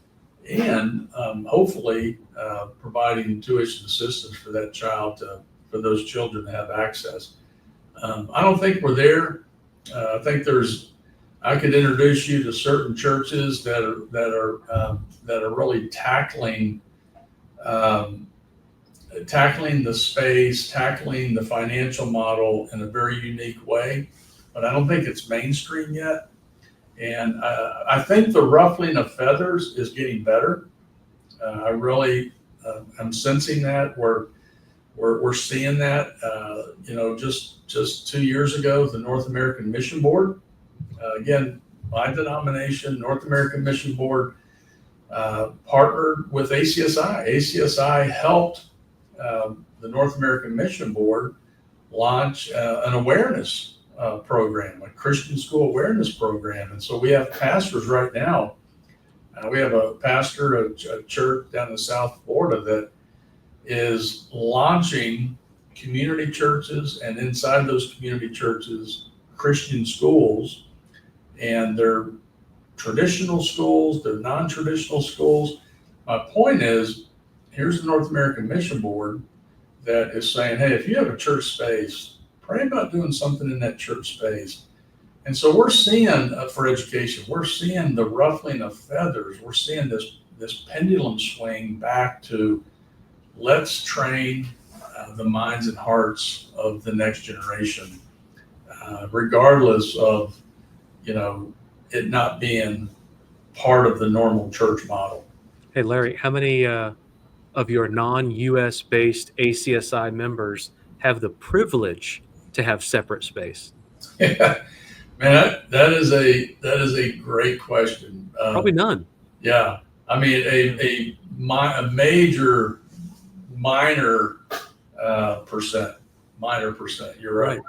and hopefully providing tuition assistance for that child, for those children to have access. I don't think we're there. I think I could introduce you to certain churches that are really tackling the space, tackling the financial model in a very unique way, but I don't think it's mainstream yet. And I think the ruffling of feathers is getting better. I really am sensing that. We're seeing that. Just 2 years ago, the North American Mission Board Again, my denomination, North American Mission Board, partnered with ACSI. ACSI helped the North American Mission Board launch an awareness program, a Christian school awareness program. And so we have pastors right now. We have a pastor of a church down in South Florida that is launching community churches, and inside those community churches, Christian schools, and they're traditional schools, they're non-traditional schools. My point is, here's the North American Mission Board that is saying, hey, if you have a church space, pray about doing something in that church space. And so we're seeing, for education, we're seeing the ruffling of feathers. We're seeing this pendulum swing back to let's train the minds and hearts of the next generation, regardless of, it not being part of the normal church model. Hey, Larry, how many of your non-U.S. based ACSI members have the privilege to have separate space? Yeah, man, that is a great question. Probably none. Yeah, I mean a major minor percent. You're right.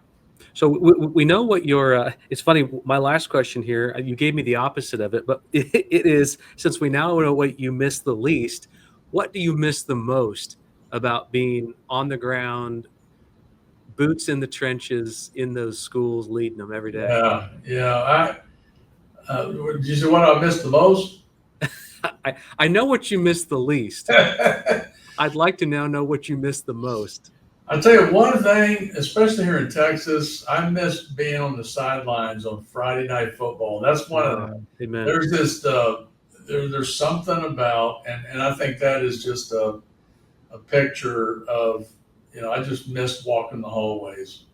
So we know what your, it's funny, my last question here, you gave me the opposite of it, but it is, since we now know what you miss the least, what do you miss the most about being on the ground, boots in the trenches, in those schools, leading them every day? Yeah. Did you say what I miss the most? I know what you miss the least. I'd like to now know what you miss the most. I'll tell you one thing, especially here in Texas, I miss being on the sidelines on Friday night football. That's one of them. Amen. There's this, there's something about, and I think that is just a picture of, I just missed walking the hallways.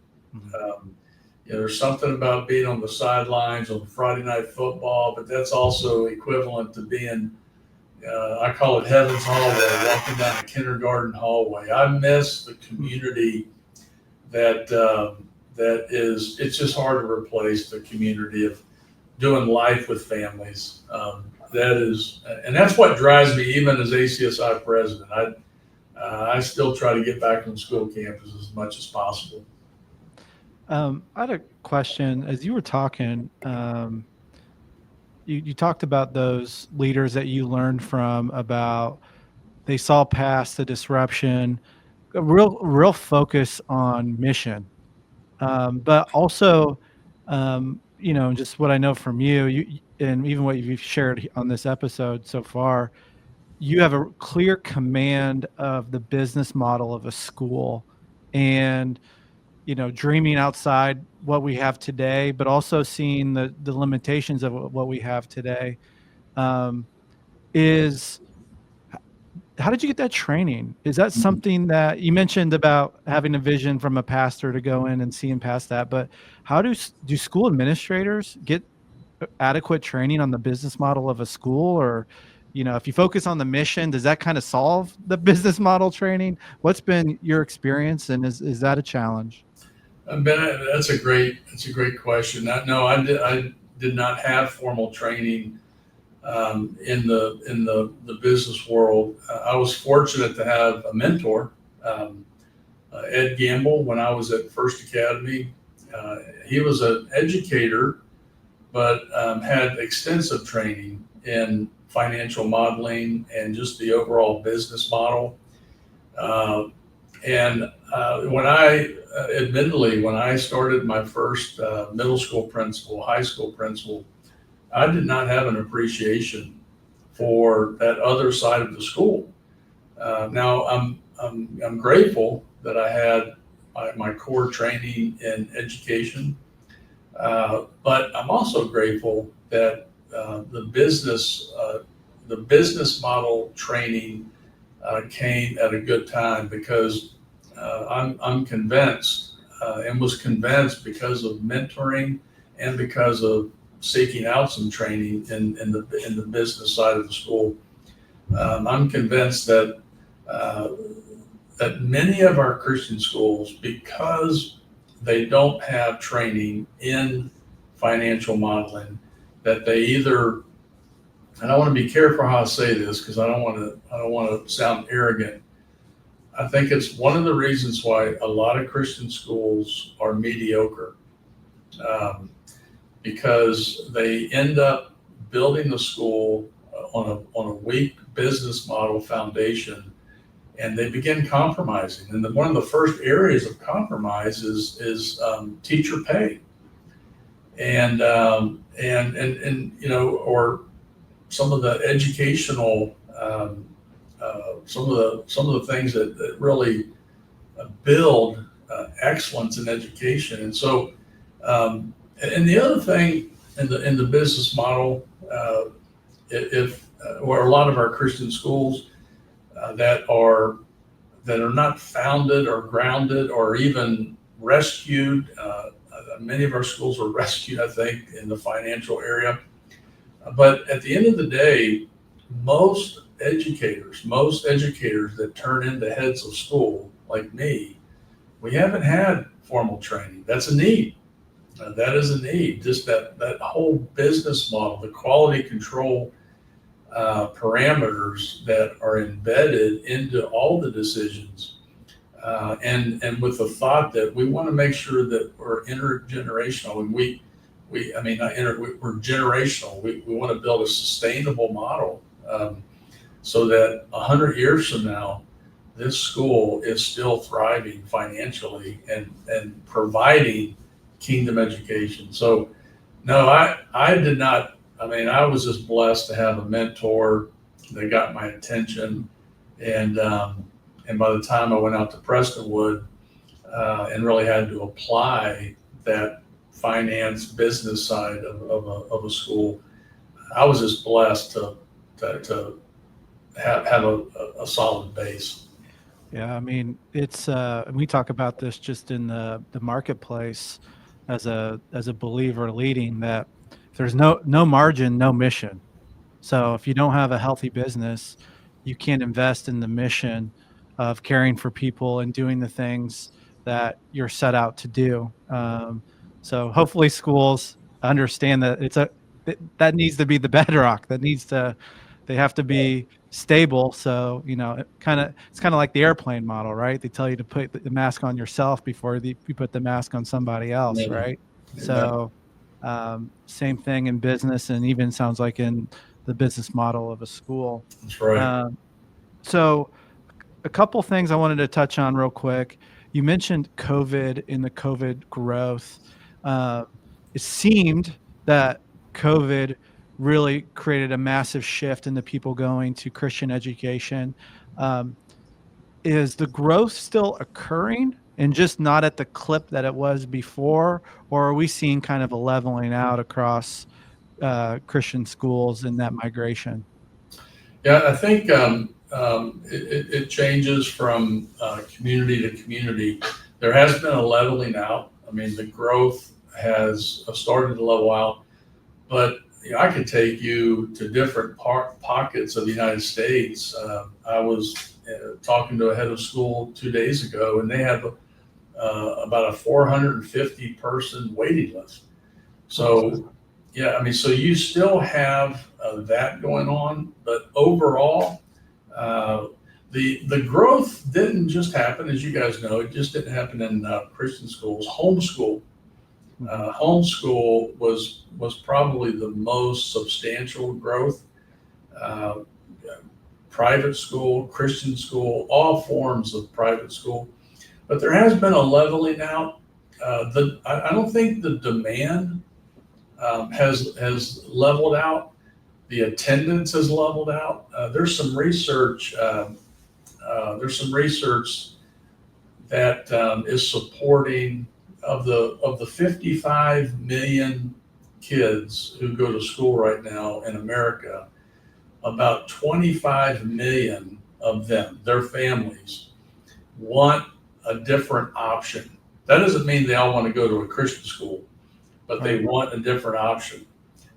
There's something about being on the sidelines on Friday night football, but that's also equivalent to being, I call it heaven's hallway, walking down the kindergarten hallway. I miss the community that is, it's just hard to replace the community of doing life with families. And that's what drives me even as ACSI president. I still try to get back on school campuses as much as possible. I had a question. As you were talking, you talked about those leaders that you learned from, about they saw past the disruption, a real focus on mission, but also, just what I know from you, and even what you've shared on this episode so far, you have a clear command of the business model of a school, and dreaming outside what we have today, but also seeing the limitations of what we have today. How did you get that training? Is that something that you mentioned about having a vision from a pastor to go in and seeing past that? But how do school administrators get adequate training on the business model of a school? Or, if you focus on the mission, does that kind of solve the business model training? What's been your experience, and is that a challenge? Ben, that's a great question. No, I did not have formal training in the business world. I was fortunate to have a mentor, Ed Gamble, when I was at First Academy. He was an educator, but had extensive training in financial modeling and just the overall business model. When I started my first middle school principal, high school principal, I did not have an appreciation for that other side of the school. Now I'm grateful that I had my core training in education, but I'm also grateful that the business model training came at a good time, because I'm convinced and was convinced, because of mentoring and because of seeking out some training in the business side of the school. I'm convinced that many of our Christian schools, because they don't have training in financial modeling that they either, and I want to be careful how I say this because I don't want to sound arrogant. I think it's one of the reasons why a lot of Christian schools are mediocre, because they end up building the school on a weak business model foundation, and they begin compromising. And one of the first areas of compromise is teacher pay, and or some of the educational. Some of the things that really build excellence in education. And so, and the other thing in the business model, or a lot of our Christian schools that are not founded or grounded or even rescued. Many of our schools were rescued, I think, in the financial area. But at the end of the day, most educators that turn into heads of school like me, we haven't had formal training. That's a need. That is a need. Just that whole business model, the quality control parameters that are embedded into all the decisions, and with the thought that we want to make sure that we're intergenerational, and we're generational. We want to build a sustainable model. So that 100 years from now, this school is still thriving financially and providing kingdom education. So, no, I did not. I mean, I was just blessed to have a mentor that got my attention, and by the time I went out to Prestonwood and really had to apply that finance business side of a school, I was just blessed to have a solid base. Yeah, I mean, it's we talk about this just in the marketplace as a believer leading, that if there's no margin, no mission. So if you don't have a healthy business, you can't invest in the mission of caring for people and doing the things that you're set out to do. So hopefully schools understand that that needs to be the bedrock. They have to be stable. So, it's kind of like the airplane model, right? They tell you to put the mask on yourself before you put the mask on somebody else, Yeah. right? Yeah. So same thing in business, and even sounds like in the business model of a school. That's right. So a couple things I wanted to touch on real quick. You mentioned COVID and the COVID growth. It seemed that COVID really created a massive shift in the people going to Christian education. Is the growth still occurring and just not at the clip that it was before, or are we seeing kind of a leveling out across Christian schools in that migration? Yeah, I think it changes from community to community. There has been a leveling out. I mean, the growth has started to level out, but I could take you to different pockets of the United States. I was talking to a head of school 2 days ago, and they have about a 450 person waiting list. So, yeah, I mean, so you still have that going on, but overall, the growth didn't just happen, as you guys know. It just didn't happen in Christian schools. Homeschool was probably the most substantial growth. Private school, Christian school, all forms of private school, but there has been a leveling out. I don't think the demand has leveled out. The attendance has leveled out. There's some research. That is supporting of the 55 million kids who go to school right now in America, about 25 million of them, their families, want a different option. That doesn't mean they all want to go to a Christian school, but they want a different option.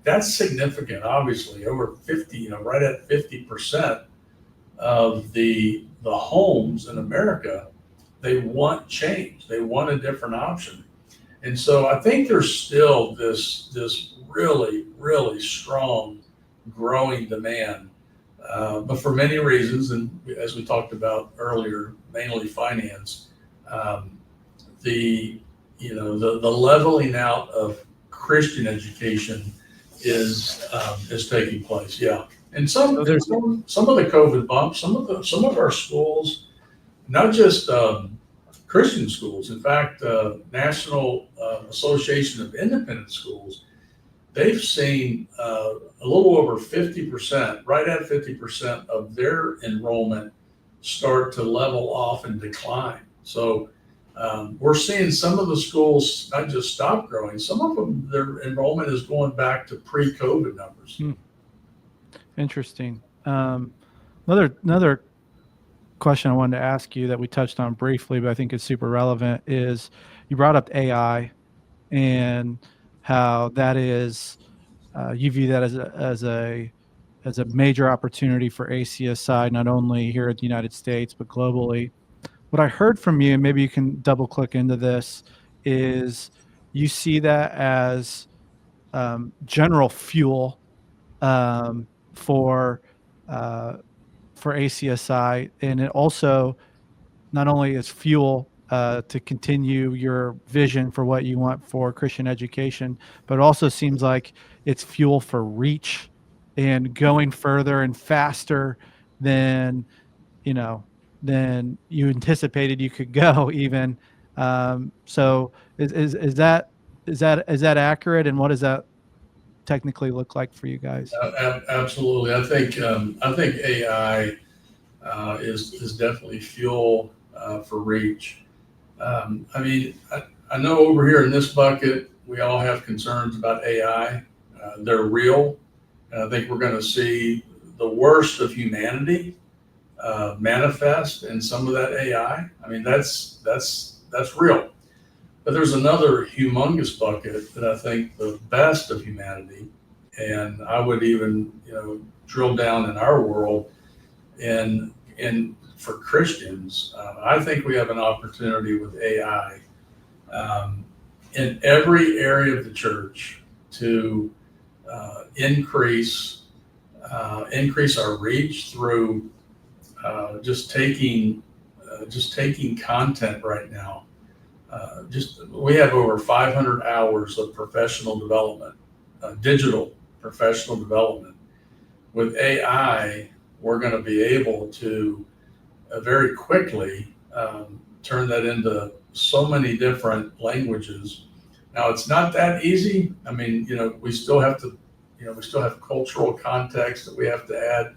That's significant, obviously. Over 50, right at 50% of the homes in America, they want change. They want a different option. And so I think there's still this really, really strong growing demand, but for many reasons, and as we talked about earlier, mainly finance, the leveling out of Christian education is taking place. Yeah, and some of the COVID bumps, some of our schools, not just Christian schools. In fact, National Association of Independent Schools, they've seen a little over 50%, right at 50% of their enrollment start to level off and decline. So we're seeing some of the schools not just stop growing, some of them, their enrollment is going back to pre-COVID numbers. Interesting. Another question I wanted to ask you that we touched on briefly, but I think is super relevant, is you brought up AI and how that is, you view that as a major opportunity for ACSI, not only here in the United States, but globally. What I heard from you, and maybe you can double click into this, is you see that as general fuel for ACSI, and it also not only is fuel to continue your vision for what you want for Christian education, but it also seems like it's fuel for reach and going further and faster than than you anticipated you could go even. So is that accurate, and what does that technically look like for you guys? Absolutely. I think AI is definitely fuel for reach. I know over here in this bucket, we all have concerns about AI. They're real. And I think we're going to see the worst of humanity manifest in some of that AI. I mean, that's real. But there's another humongous bucket that I think the best of humanity, and I would even drill down in our world, and for Christians, I think we have an opportunity with AI in every area of the church to increase our reach through just taking content right now. We have over 500 hours of professional development, digital professional development. With AI, we're going to be able to very quickly turn that into so many different languages. Now, it's not that easy. I mean, we still have cultural context that we have to add,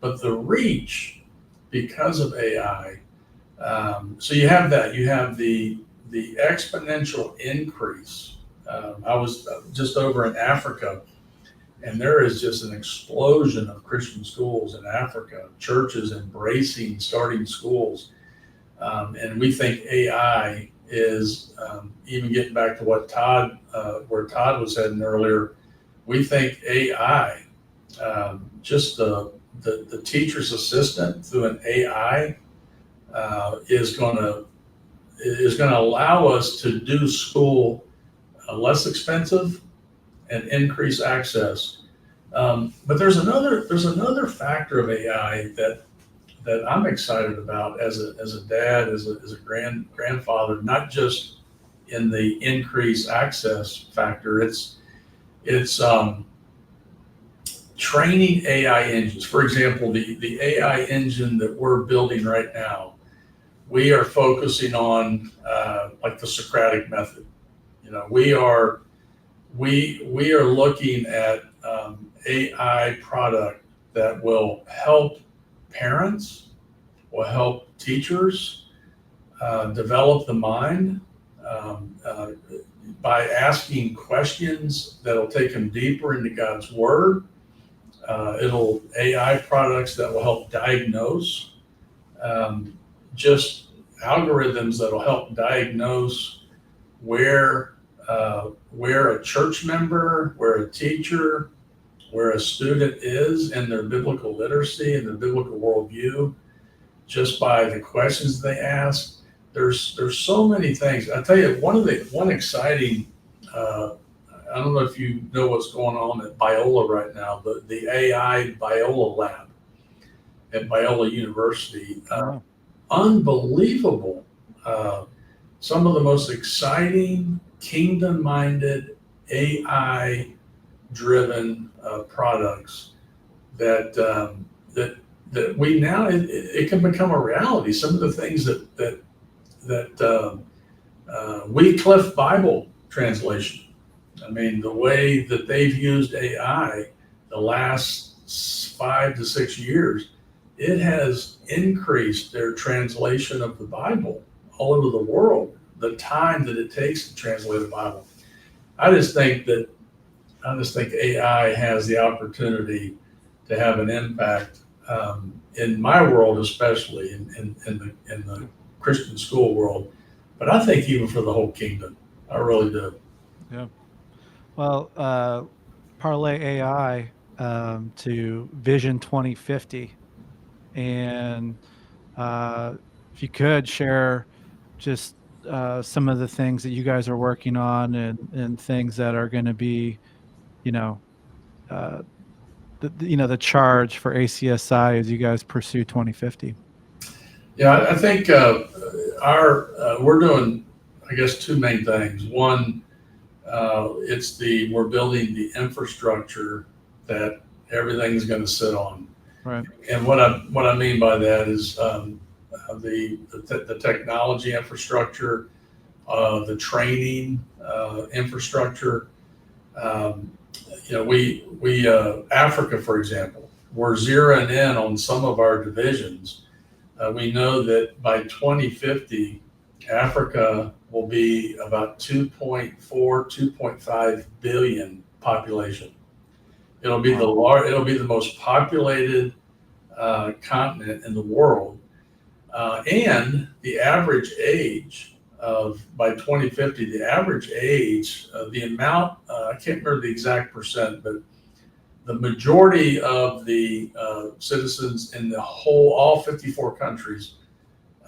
but the reach, because of AI, so you have the exponential increase. I was just over in Africa, and there is just an explosion of Christian schools in Africa, churches embracing starting schools. And we think AI is, even getting back to what where Todd was heading earlier, we think AI, just the teacher's assistant through an AI, is going to allow us to do school less expensive and increase access. But there's another factor of AI that I'm excited about as a dad, as a grandfather, not just in the increased access factor. It's training AI engines. For example, the AI engine that we're building right now, we are focusing on like the Socratic method. We are looking at AI product that will help parents, will help teachers develop the mind by asking questions that'll take them deeper into God's Word. AI products that will help diagnose, just algorithms that'll help diagnose where a church member, where a teacher, where a student is in their biblical literacy and their biblical worldview, just by the questions they ask. there's so many things. I tell you, one exciting, I don't know if you know what's going on at Biola right now, the AI Biola lab at Biola University. Wow. Unbelievable. Some of the most exciting, kingdom-minded, AI-driven products that we now it can become a reality. Some of the things that Wycliffe Bible translation. I mean, the way that they've used AI the last 5 to 6 years, it has increased their translation of the Bible all over the world, the time that it takes to translate the Bible. I just think AI has the opportunity to have an impact in my world, especially in the Christian school world, but I think even for the whole kingdom. I really do. Yeah. Well, parlay AI to Vision 2050, and if you could share just some of the things that you guys are working on and things that are going to be, the charge for ACSI as you guys pursue 2050. Yeah, I think we're doing, I guess, two main things. One, we're building the infrastructure that everything's going to sit on. Right. And what I mean by that is the technology infrastructure, the training infrastructure. We Africa, for example, we're zeroing in on some of our divisions. We know that by 2050, Africa will be about 2.5 billion population. It'll be the most populated continent in the world, and the average age by 2050, the average age, the amount, I can't remember the exact percent, but the majority of the citizens in all 54 countries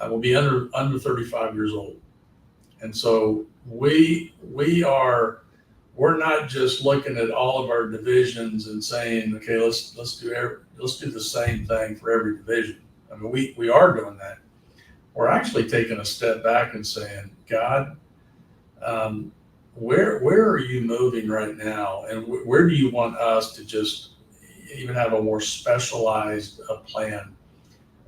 will be under 35 years old. And so we're not just looking at all of our divisions and saying, okay, let's do the same thing for every division. I mean, we are doing that. We're actually taking a step back and saying, God, where are you moving right now, and where do you want us to just even have a more specialized plan?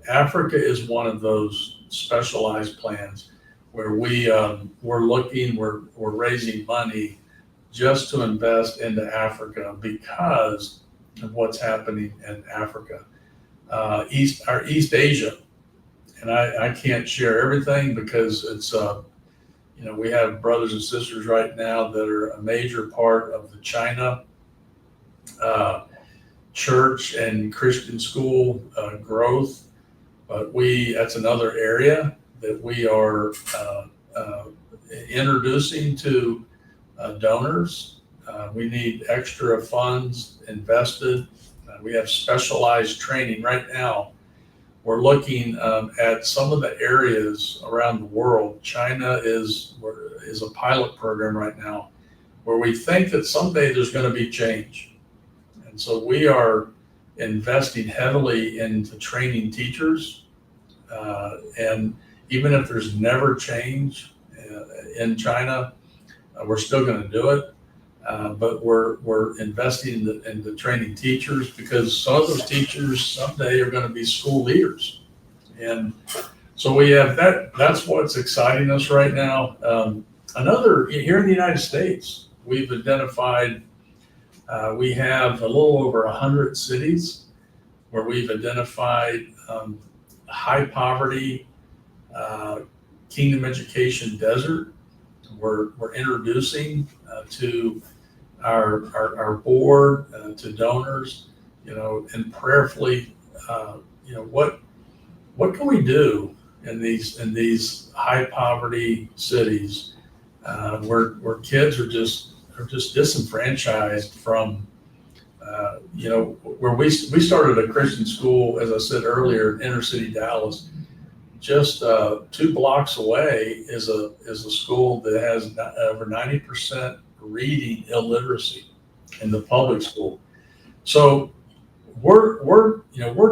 Africa is one of those specialized plans where we're raising money just to invest into Africa because of what's happening in Africa. East Asia, and I can't share everything because it's we have brothers and sisters right now that are a major part of the China church and Christian school growth, but that's another area that we are introducing to donors. We need extra funds invested. We have specialized training right now. We're looking at some of the areas around the world. China is a pilot program right now where we think that someday there's going to be change. And so we are investing heavily into training teachers. And even if there's never change in China, we're still going to do it. But we're investing into training teachers because some of those teachers someday are going to be school leaders. And so we have that's what's exciting us right now. Here in the United States, we've identified, we have a little over 100 cities where we've identified high poverty, kingdom education desert. We're introducing to our board, to donors, and prayerfully, what can we do in these high poverty cities where kids are just disenfranchised from, where we started a Christian school, as I said earlier, in inner city Dallas, just 2 blocks away is a school that has over 90% reading illiteracy in the public school. So we're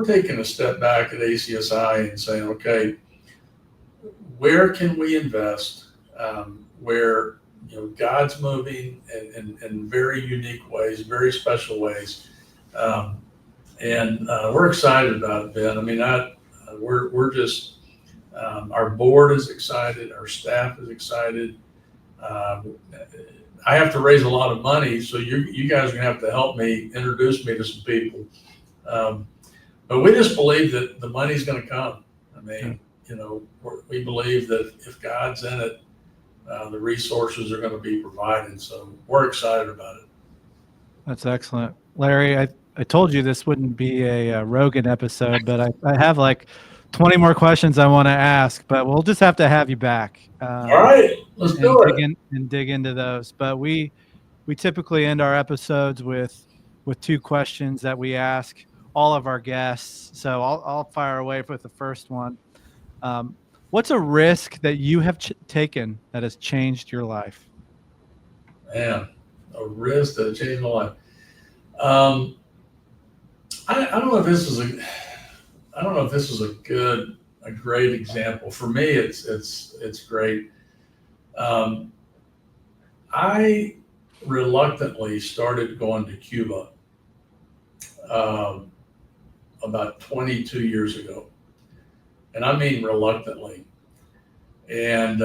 taking a step back at ACSI and saying, okay, where can we invest where God's moving in very unique ways, very special ways, and we're excited about it, Ben. I mean, we're just our board is excited, our staff is excited. I have to raise a lot of money, so you guys are gonna have to help me introduce me to some people. But we just believe that the money's going to come. I mean, we believe that if God's in it, the resources are going to be provided. So we're excited about it. That's excellent. Larry, I told you this wouldn't be a Rogan episode, but I have like 20 more questions I want to ask, but we'll just have to have you back. All right, let's do it. Dig into those. But we typically end our episodes with 2 questions that we ask all of our guests. So I'll fire away with the first one. What's a risk that you have taken that has changed your life? Man, a risk that changed my life. I don't know if this is a great example. For me, it's great. I reluctantly started going to Cuba about 22 years ago. And I mean reluctantly. And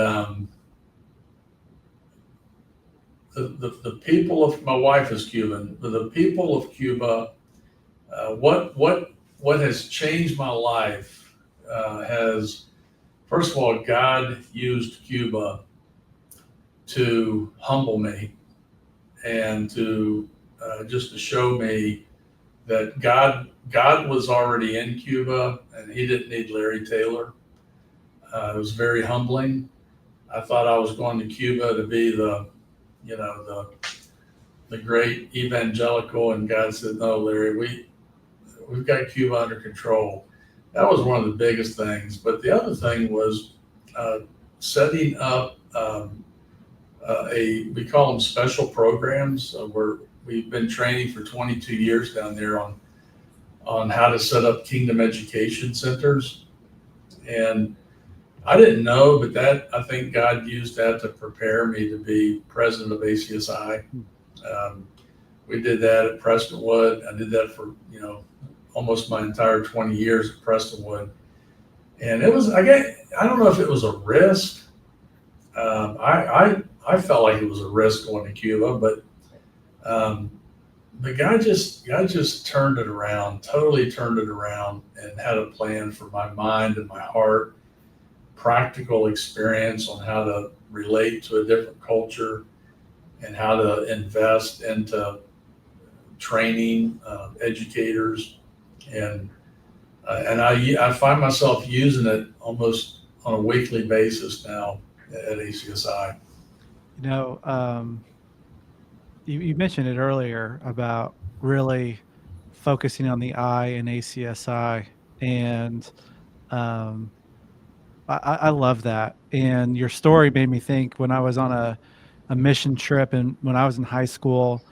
the people of, my wife is Cuban, but the people of Cuba, what has changed my life has, first of all, God used Cuba to humble me and to just to show me that God was already in Cuba and he didn't need Larry Taylor. It was very humbling. I thought I was going to Cuba to be the great evangelical, and God said, no, Larry, we've got Cuba under control. That was one of the biggest things. But the other thing was setting up we call them special programs where we've been training for 22 years down there on how to set up kingdom education centers. And I didn't know, but I think God used that to prepare me to be president of ACSI. We did that at Prestonwood. I did that for, almost my entire 20 years at Prestonwood. And it was, I don't know if it was a risk. I felt like it was a risk going to Cuba, but God just turned it around, totally turned it around, and had a plan for my mind and my heart, practical experience on how to relate to a different culture and how to invest into training educators. And I find myself using it almost on a weekly basis now at ACSI. You mentioned it earlier about really focusing on the I in ACSI, and I love that. And your story made me think when I was on a mission trip, and when I was in high school,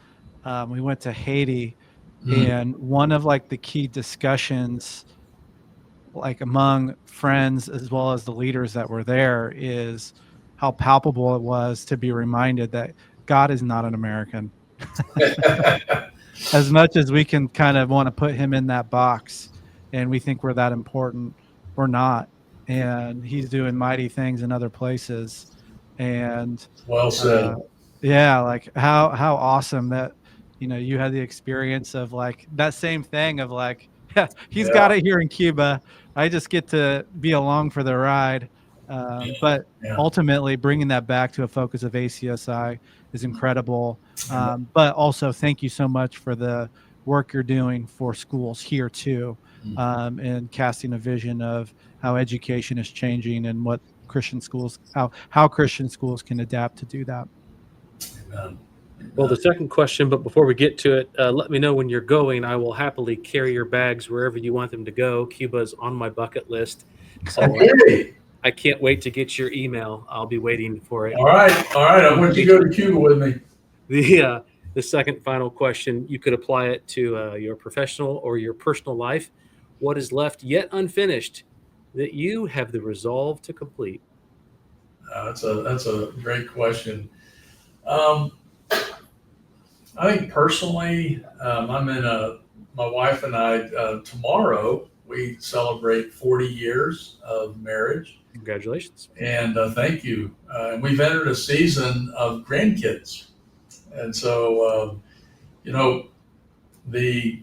we went to Haiti, and one of the key discussions among friends as well as the leaders that were there is how palpable it was to be reminded that God is not an American. As much as we can kind of want to put him in that box and we think we're that important, we're not. And he's doing mighty things in other places. And well said. How awesome that you had the experience of that same thing of he's got it here in Cuba. I just get to be along for the ride. But ultimately bringing that back to a focus of ACSI is incredible. But also thank you so much for the work you're doing for schools here too, and casting a vision of how education is changing and what Christian schools, how Christian schools can adapt to do that. Amen. Well, the second question, but before we get to it, let me know when you're going. I will happily carry your bags wherever you want them to go. Cuba is on my bucket list. So Okay. I can't wait to get your email. I'll be waiting for it. All right. I want you to go to Cuba with me. The second final question, you could apply it to your professional or your personal life. What is left yet unfinished that you have the resolve to complete? That's a great question. I think personally, my wife and I, tomorrow, we celebrate 40 years of marriage. Congratulations. And thank you. And we've entered a season of grandkids. And so, the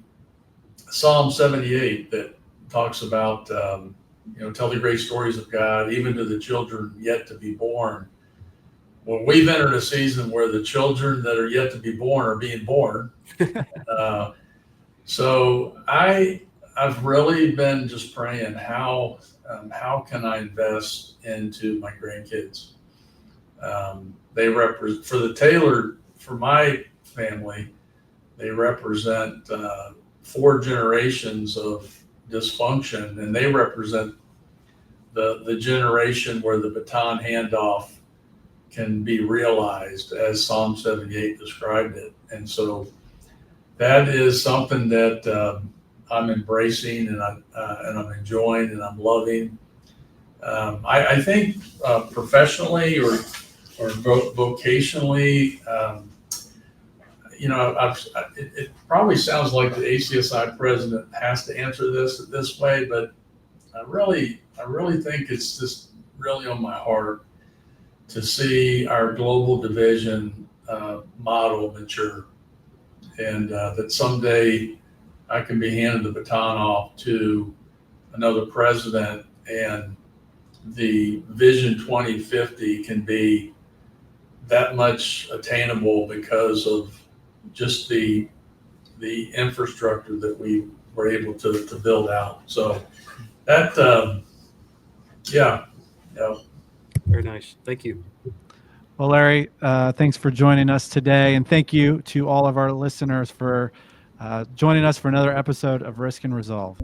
Psalm 78 that talks about, tell the great stories of God, even to the children yet to be born. Well, we've entered a season where the children that are yet to be born are being born. So I've really been just praying, how can I invest into my grandkids? They represent, for my family, they represent 4 generations of dysfunction, and they represent the generation where the baton handoff can be realized as Psalm 78 described it. And so that is something that I'm embracing, and I'm enjoying, and I'm loving. I think professionally or vocationally, it probably sounds like the ACSI president has to answer this way, but I really think it's just really on my heart to see our global division model mature, and that someday I can be handing the baton off to another president, and the Vision 2050 can be that much attainable because of just the infrastructure that we were able to build out. So that, yeah. Very nice. Thank you. Well, Larry, thanks for joining us today. And thank you to all of our listeners for joining us for another episode of Risk and Resolve.